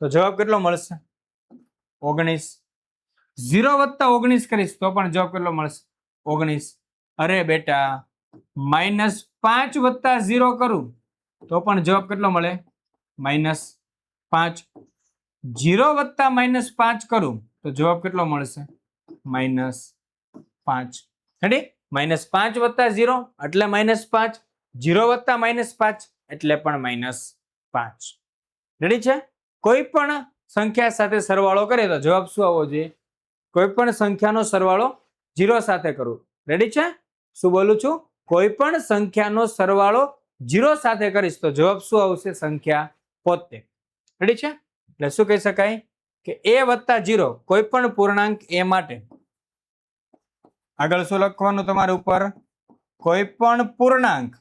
તો જવાબ કેટલો મળશે? 19. 0 વત્તા 19 કરીશ તો પણ જવાબ કેટલો મળશે? 19. અરે બેટા, -5 વત્તા 0 કરું તો પણ જવાબ કેટલો મળે? -5. 0 વત્તા -5 કરું તો જવાબ કેટલો મળશે? -5. રેડી? -5 વત્તા 0 એટલે -5. 0 વત્તા -5 એટલે પણ -5. રેડી છે? કોઈ પણ સંખ્યા સાથે સરવાળો કરીએ તો જવાબ શું આવવો જોઈએ? કોઈ પણ સંખ્યાનો સરવાળો 0 સાથે કરવો. રેડી છે? શું બોલું છું? કોઈ પણ સંખ્યાનો સરવાળો 0 સાથે કરીશ તો જવાબ શું આવશે? સંખ્યા 72. રેડી છે? એટલે શું કહી શકાય કે a વત્તા 0 કોઈ પણ પૂર્ણાંક a માટે. આગળ શું લખવાનું તમારે ઉપર? કોઈ પણ પૂર્ણાંક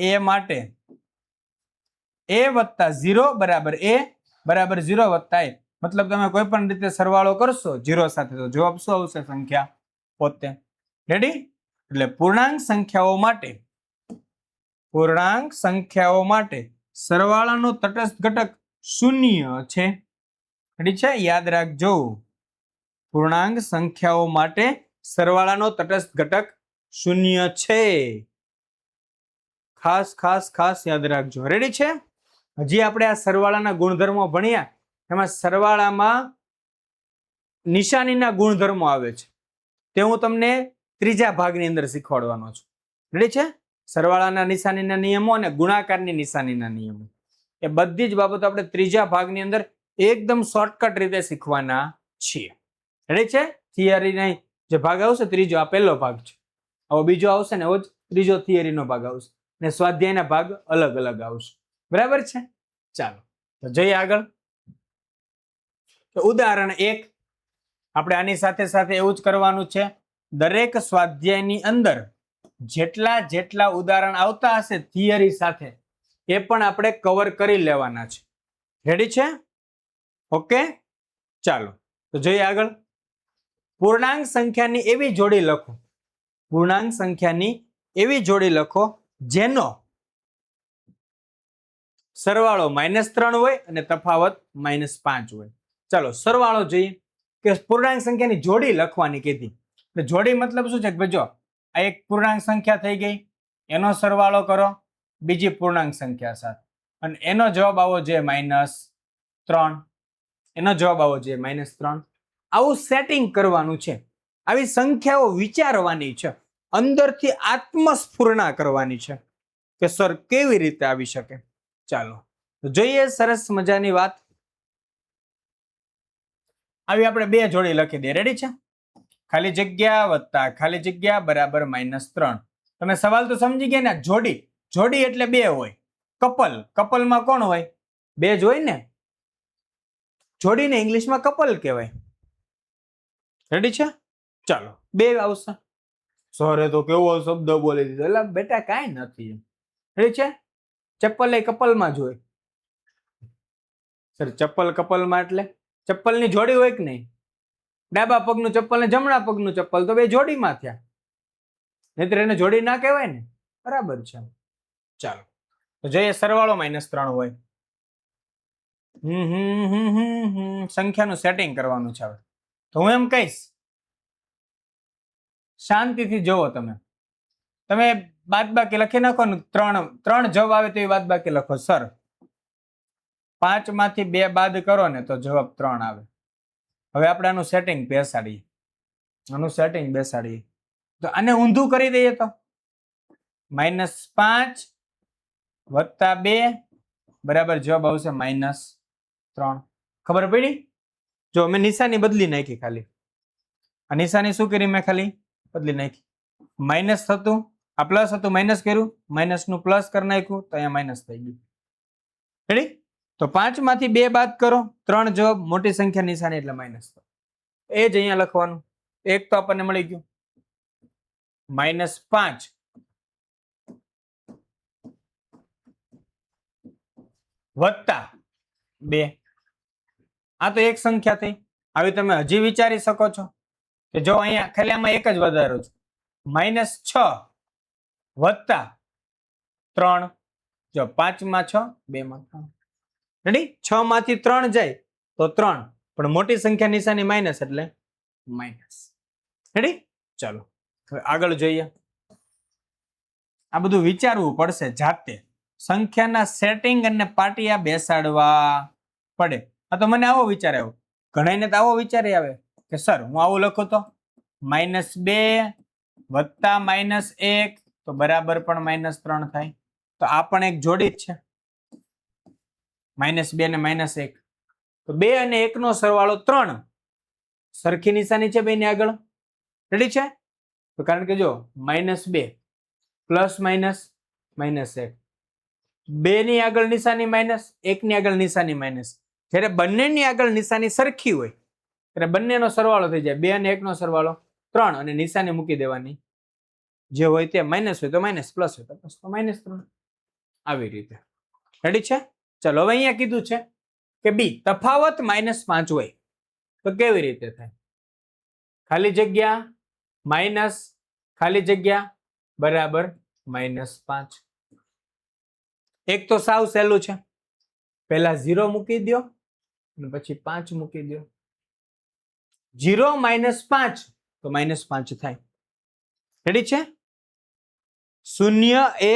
a માટે a વત્તા 0 બરાબર a બરાબર 0 વત્તા a. મતલબ તમે કોઈ પણ રીતે સરવાળો કરશો 0 સાથે તો જવાબ શું આવશે? સંખ્યા 72. રેડી? એટલે પૂર્ણાંક સંખ્યાઓ માટે સરવાળાનો તટસ્થ ઘટક શૂન્ય છે. રેડી છે? યાદ રાખજો. પૂર્ણાંક સંખ્યાઓ માટે સરવાળાનો તટસ્થ ઘટક શૂન્ય છે. ખાસ ખાસ ખાસ યાદ રાખજો. રેડી છે? હજી આપણે આ સરવાળાના ગુણધર્મો ભણ્યા. એમાં સરવાળામાં નિશાનીના ગુણધર્મો આવે છે તે હું તમને ત્રીજા ભાગની અંદર શીખવાડવાનો છું. રેડી છે? સરવાળાના નિશાનીના નિયમો અને ગુણાકારની નિશાનીના નિયમો એ બધી જ બાબતો આપણે ત્રીજા ભાગની અંદર એકદમ શોર્ટકટ રીતે શીખવાના છીએ. રેડી છે? થિયરીના જે ભાગ આવશે ત્રીજો, આ પહેલો ભાગ છે. હવે બીજો આવશે ને એવો જ ત્રીજો થિયરીનો ભાગ આવશે ને સ્વાધ્યાયના ભાગ અલગ અલગ આવશે. બરાબર છે? ચાલો તો જઈએ આગળ. તો ઉદાહરણ 1 આપણે આની સાથે સાથે એવું જ કરવાનું છે. દરેક સ્વાધ્યાયની અંદર જેટલા ઉદાહરણ આવતા હશે થિયરી સાથે એ પણ આપણે કવર કરી લેવાના છે. રેડી છે? ઓકે, ચાલો તો જોઈએ આગળ. પૂર્ણાંક સંખ્યાની એવી જોડી લખો. પૂર્ણાંક સંખ્યાની એવી જોડી લખો જેનો સરવાળો -3 હોય અને તફાવત -5 હોય. ચાલો સરવાળો જોઈએ કે પૂર્ણાંક સંખ્યાની જોડી લખવાની કીધી. જોડી મતલબ શું છે કે જો આ એક પૂર્ણાંક સંખ્યા થઈ ગઈ, એનો સરવાળો કરો બીજી પૂર્ણાંક સંખ્યા સાથે અને એનો જવાબ આવો જોઈએ -3. એનો જવાબ આવો જોઈએ -3. આવું સેટિંગ કરવાનું છે. આવી સંખ્યાઓ વિચારવાની છે, અંદરથી આત્મસ્ફુરણા કરવાની છે કે સર કેવી રીતે આવી શકે. ચાલો તો જોઈએ સરસ મજાની વાત. આવી આપણે બે જોડી લખી દઈએ. રેડી છે? ખાલી જગ્યા વત્તા ખાલી જગ્યા બરાબર -3. તમે સવાલ તો સમજી ગયા ને? જોડી એટલે બે હોય. કપલમાં કોણ હોય? બે જ હોય ને. જોડીને ઇંગ્લિશમાં કપલ કહેવાય. રેડી છે? ચાલો બે આવશે. સરે તો કેવો શબ્દ બોલી દીધો. એટલે બેટા કાંઈ નથી. રેડી છે? ચપ્પલ એ કપલમાં જ હોય. સર ચપ્પલ કપલમાં એટલે ચપ્પલની જોડી હોય કે નહીં? ડાબા પગનું ચપ્પલ ને જમણા પગનું ચપ્પલ તો બે જોડીમાં થયા, નહીતર એને જોડી ના કહેવાય ને. બરાબર છે. ચાલો તો જોઈએ સરવાળો -3 હોય. સંખ્યાનું સેટિંગ કરવાનું છે. હવે તો હું એમ કહીશ, શાંતિથી જોવો. તમે બાદબાકી લખી નાખો ને. 3 જવાબ આવે તો એ બાદબાકી લખો. સર 5 માંથી 2 બાદ કરો ને તો જવાબ 3 આવે. હવે આપણે આનું સેટિંગ બેસાડીએ. તો આને ઊંધું કરી દઈએ તો -5 વત્તા 2 બરાબર જવાબ આવશે -3. ખબર પડી? જો મેં નિશાની બદલી નાખી. ખાલી આ નિશાની શું કરી? મેં ખાલી બદલી નાખી. માઇનસ થતું, આ પ્લસ હતું, માઇનસ કર્યું, માઇનસ નું પ્લસ કરી નાખ્યું તો અહીંયા માઇનસ થઈ ગયું. રેડી? તો 5 માંથી 2 બાદ કરો, 3 જવાબ, મોટી સંખ્યા નિશાની એટલે માઇનસ. એ જ અહીંયા લખવાનું. એક તો આપણને મળી ગયું. -5 વત્તા 2. આ તો એક સંખ્યા થઈ. આવી તમે હજી વિચારી શકો છો કે જો અહીંયા ખાલી આમાં એક જ વધારો છે. -6 વત્તા 3. જો 5 માં 6, 2 માં 3. રેડી? 6 માંથી 3 જાય તો 3, પણ મોટી સંખ્યા નિશાની માઇનસ એટલે માઇનસ. રેડી? ચાલો હવે આગળ જોઈએ. આ બધું વિચારવું પડશે જાતે. સંખ્યાના સેટિંગ અને પાટિયા બેસાડવા પડે. આ તો મને આવો વિચાર આવ્યો. ઘણાને તો આવો વિચાર આવે કે સર હું આવું લખું તો -2 વત્તા -1 તો બરાબર પણ -3 થાય. તો આ પણ એક જોડી જ છે. -2 ને -1, તો 2 અને 1 નો સરવાળો 3. સરખી નિશાની છે બેની આગળ. રેડી છે? તો કારણ કે જો -2 પ્લસ માઇનસ -1, 2 ની આગળ નિશાની માઇનસ, 1 ની આગળ નિશાની માઇનસ. જ્યારે બંનેની આગળ નિશાની સરખી હોય ત્યારે બંનેનો સરવાળો થઈ જાય. 2 અને 1 નો સરવાળો 3 અને નિશાની મૂકી દેવાની. જે હોય તે માઇનસ હોય તો માઇનસ, પ્લસ હોય તો પ્લસ, તો -3. આવી રીતે. રેડી છે? ચલો હવે અહીંયા કીધું છે કે બી તફાવત -5 હોય તો કેવી રીતે થાય? ખાલી જગ્યા માઇનસ ખાલી જગ્યા બરાબર -5. એક તો સાવ સહેલું છે. પહેલા 0 મૂકી દો અને પછી 5 મૂકી દો. 0 - 5 તો -5 થાય. રેડી છે? શૂન્ય એ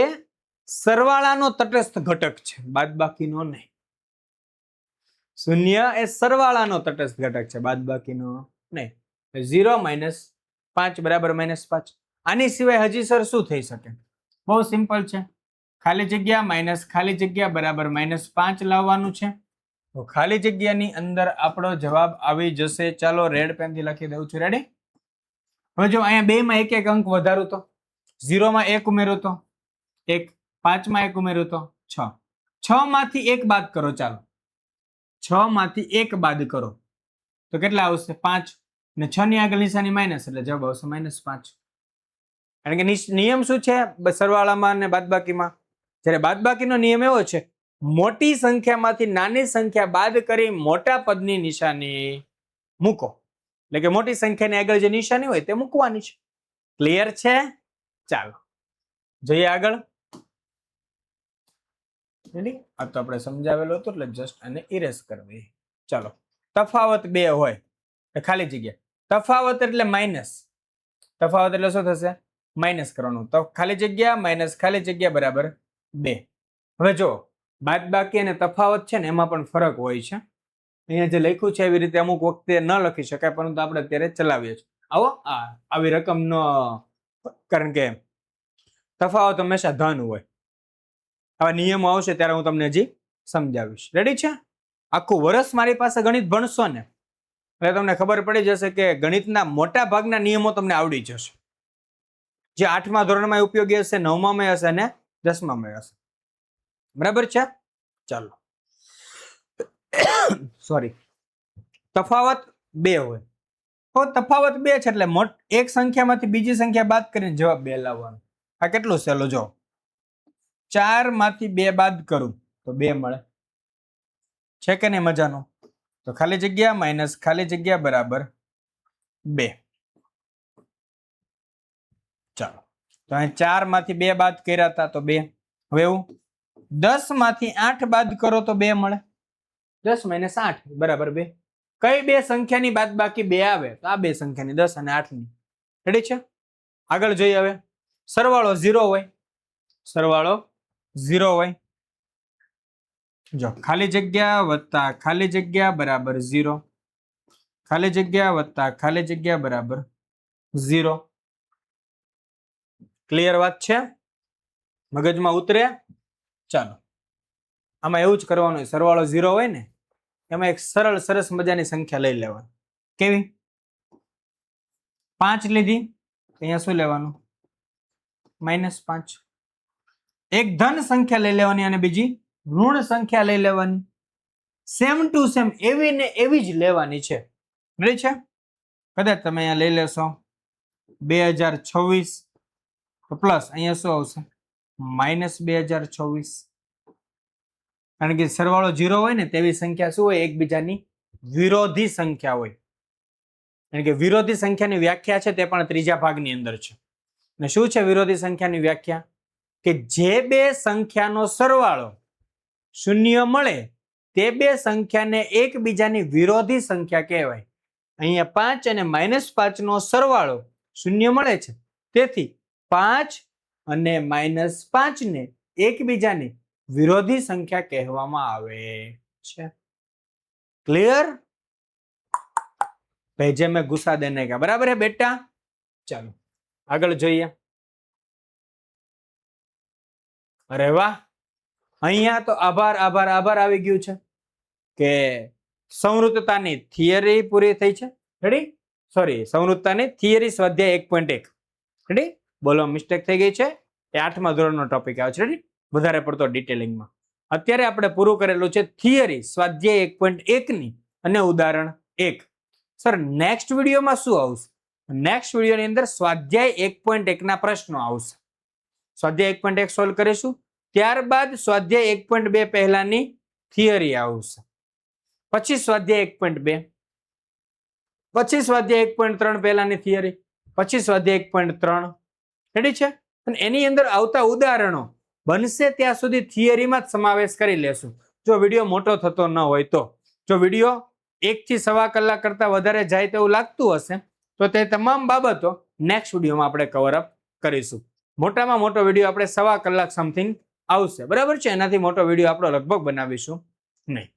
સરવાળાનો તટસ્થ ઘટક છે, બાદબાકીનો નહીં. શૂન્ય એ સરવાળાનો તટસ્થ ઘટક છે, બાદબાકીનો નહીં. 0 - 5 બરાબર -5. આની સિવાય હજી સર શું થઈ શકે? બહુ સિમ્પલ છે. ખાલી જગ્યા માઇનસ ખાલી જગ્યા બરાબર -5 લાવવાનું છે. તો ખાલી જગ્યાની અંદર આપણો જવાબ આવી જશે. ચાલો રેડ પેનથી લખી દઉં છું. રેડી? હવે જો અહીંયા 2 માં એક એક અંક વધારું તો 0 માં 1 ઉમેરો તો 1, 5 માં 1 ઉમેરો તો 6. 6 માંથી 1 બાદ કરો. ચાલો 6 માંથી 1 બાદ કરો તો કેટલા આવશે? 5. ને 6 ની આગળ નિશાની માઇનસ એટલે જવાબ આવશે -5. કારણ કે નિયમ શું છે સરવાળામાં અને બાદબાકીમાં? જ્યારે બાદબાકીનો નિયમ એવો છે, મોટી સંખ્યામાંથી નાની સંખ્યા બાદ કરી મોટા પદની નિશાની મૂકો. એટલે કે મોટી સંખ્યાની આગળ જે નિશાની હોય તે મૂકવાની છે. ક્લિયર છે? ચાલો જોઈએ આગળ. રેડી? આ તો આપણે સમજાવેલો હતો એટલે જસ્ટ આને ઇરેઝ કરવી. ચાલો તફાવત 2 હોય ખાલી જગ્યા. તફાવત એટલે માઇનસ. તફાવત એટલે શું થશે? માઇનસ કરવાનું. તો ખાલી જગ્યા માઇનસ ખાલી જગ્યા બરાબર 2. હવે જો બાદબાકી અને તફાવત છે ને એમાં પણ ફરક હોય છે. અહીંયા જે લખ્યું છે એવી રીતે અમુક વખતે ન લખી શકાય, પરંતુ આપણે અત્યારે ચલાવીએ છીએ. આવો આવી રકમ ન, કારણ કે તફાવત હંમેશા ધન હોય. આવા નિયમો આવશે ત્યારે હું તમને હજી સમજાવીશ. રેડી છે? આખું વર્ષ મારી પાસે ગણિત ભણશો ને એટલે તમને ખબર પડી જશે કે ગણિતના મોટા ભાગના નિયમો તમને આવડી જશે. જે 8મા ધોરણમાં ઉપયોગી હશે, 9માં હશે અને 10માં હશે. બરાબર છે? ચાલો સોરી. તફાવત 2 હોય તો તફાવત 2 છે એટલે એક સંખ્યામાંથી બીજી સંખ્યા બાદ કરીને જવાબ 2 લાવવાનો. આ કેટલું સહેલું. જો 4 માંથી 2 બાદ કરું તો 2 મળે. છે કે નહીં મજાનો? તો ખાલી જગ્યા માઇનસ ખાલી જગ્યા બરાબર 2. ચાલો તો અહીં 4 માંથી 2 બાદ કર્યા હતા તો 2. હવે એવું 10 માંથી 8 બાદ કરો તો 2 મળે. 10 - 8 બરાબર 2. કઈ બે સંખ્યાની બાદબાકી 2 આવે? તો આ બે સંખ્યાની, 10 અને 8 ની. રેડી છે? આગળ જોઈએ. હવે સરવાળો 0 હોય. સરવાળો 0 હોય. જો ખાલી જગ્યા વત્તા ખાલી જગ્યા બરાબર 0. ખાલી જગ્યા વત્તા ખાલી જગ્યા બરાબર 0. ક્લિયર વાત છે? મગજમાં ઉતરે? ચાલો આમાં એવું જ કરવાનું હોય. સરવાળો 0 હોય ને એમાં એક સરળ સરસ મજાની સંખ્યા લઈ લેવાની. કેવી? 5 લીધી. અહીંયા શું લેવાનું? -5. એક ધન સંખ્યા લઈ લેવાની અને બીજી ઋણ સંખ્યા લઈ લેવાની. સેમ ટુ સેમ એવી ને એવી જ લેવાની છે. રેડી છે? કદાચ તમે અહીંયા લઈ લેશો 2026 તો પ્લસ અહીંયા શું આવશે? -2026. કારણ કે સરવાળો 0 હોય ને તેવી સંખ્યા શું હોય? એકબીજાની વિરોધી સંખ્યા હોય. કારણ કે વિરોધી સંખ્યાની વ્યાખ્યા છે તે પણ ત્રીજા ભાગની અંદર છે. અને શું છે વિરોધી સંખ્યાની વ્યાખ્યા? કે જે બે સંખ્યાનો સરવાળો 0 મળે તે બે સંખ્યાને એકબીજાની વિરોધી સંખ્યા કહેવાય. અહીંયા 5 અને -5 નો સરવાળો 0 મળે છે, તેથી 5 અને -5 ને એકબીજાની વિરોધી સંખ્યા કહેવામાં આવે છે. ક્લિયર? भेजे में गुस्सा देने का. बराबर है बेटा? चलो આગળ જોઈએ. અરે વાહ, અહીંયા તો આભાર આભાર આભાર આવી ગયું છે કે સંવૃત્તતાની થિયરી પૂરી થઈ છે. રેડી? સોરી, સંવૃત્તતાની થિયરી સ્વાધ્યાય 1.1. રેડી? બોલો, મિસ્ટેક થઈ ગઈ છે. એ 8મા ધોરણનો ટોપિક આવે છે. રેડી? વધારે પડતો ડિટેલિંગમાં. અત્યારે આપણે પૂરું કરેલું છે થિયરી સ્વાધ્યાય 1.1 ની અને ઉદાહરણ 1. સર, નેક્સ્ટ વિડીયોમાં શું આવશે? નેક્સ્ટ વિડીયોની અંદર સ્વાધ્યાય 1.1 ના પ્રશ્નો આવશે. સ્વાધ્યાય 1.1 સોલ્વ કરીશું. ત્યારબાદ સ્વાધ્યાય 1.2 પહેલાની થિયરી આવશે. પછી સ્વાધ્યાય 1.2, પછી સ્વાધ્યાય 1.3 પહેલાની થિયરી, પછી સ્વાધ્યાય 1.3. રેડી છે? અને એની અંદર આવતા ઉદાહરણો બનશે ત્યાં સુધી થિયરીમાં જ સમાવેશ કરી લેશું. જો વિડીયો મોટો થતો ન હોય તો. જો વિડીયો 1 થી 1.25 કલાક કરતા વધારે જાય તેવું લાગતું હશે તો તે તમામ બાબતો નેક્સ્ટ વિડીયોમાં આપણે કવર અપ કરીશું. મોટામાં મોટો વિડીયો આપણે 1.25 કલાક સમથિંગ આવશે. બરાબર છે? એનાથી મોટો વિડીયો આપણો લગભગ બનાવીશું નહીં.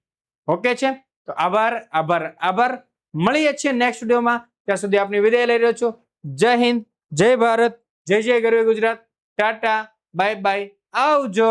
ઓકે છે? તો આભાર આભાર આભાર. મળીએ છીએ નેક્સ્ટ વિડીયોમાં. ત્યાં સુધી આપની વિદાય લઈ રહ્યો છું. જય હિન્દ, જય ભારત, જય જય ગરવી ગુજરાત. ટાટા, બાય બાય, આવજો.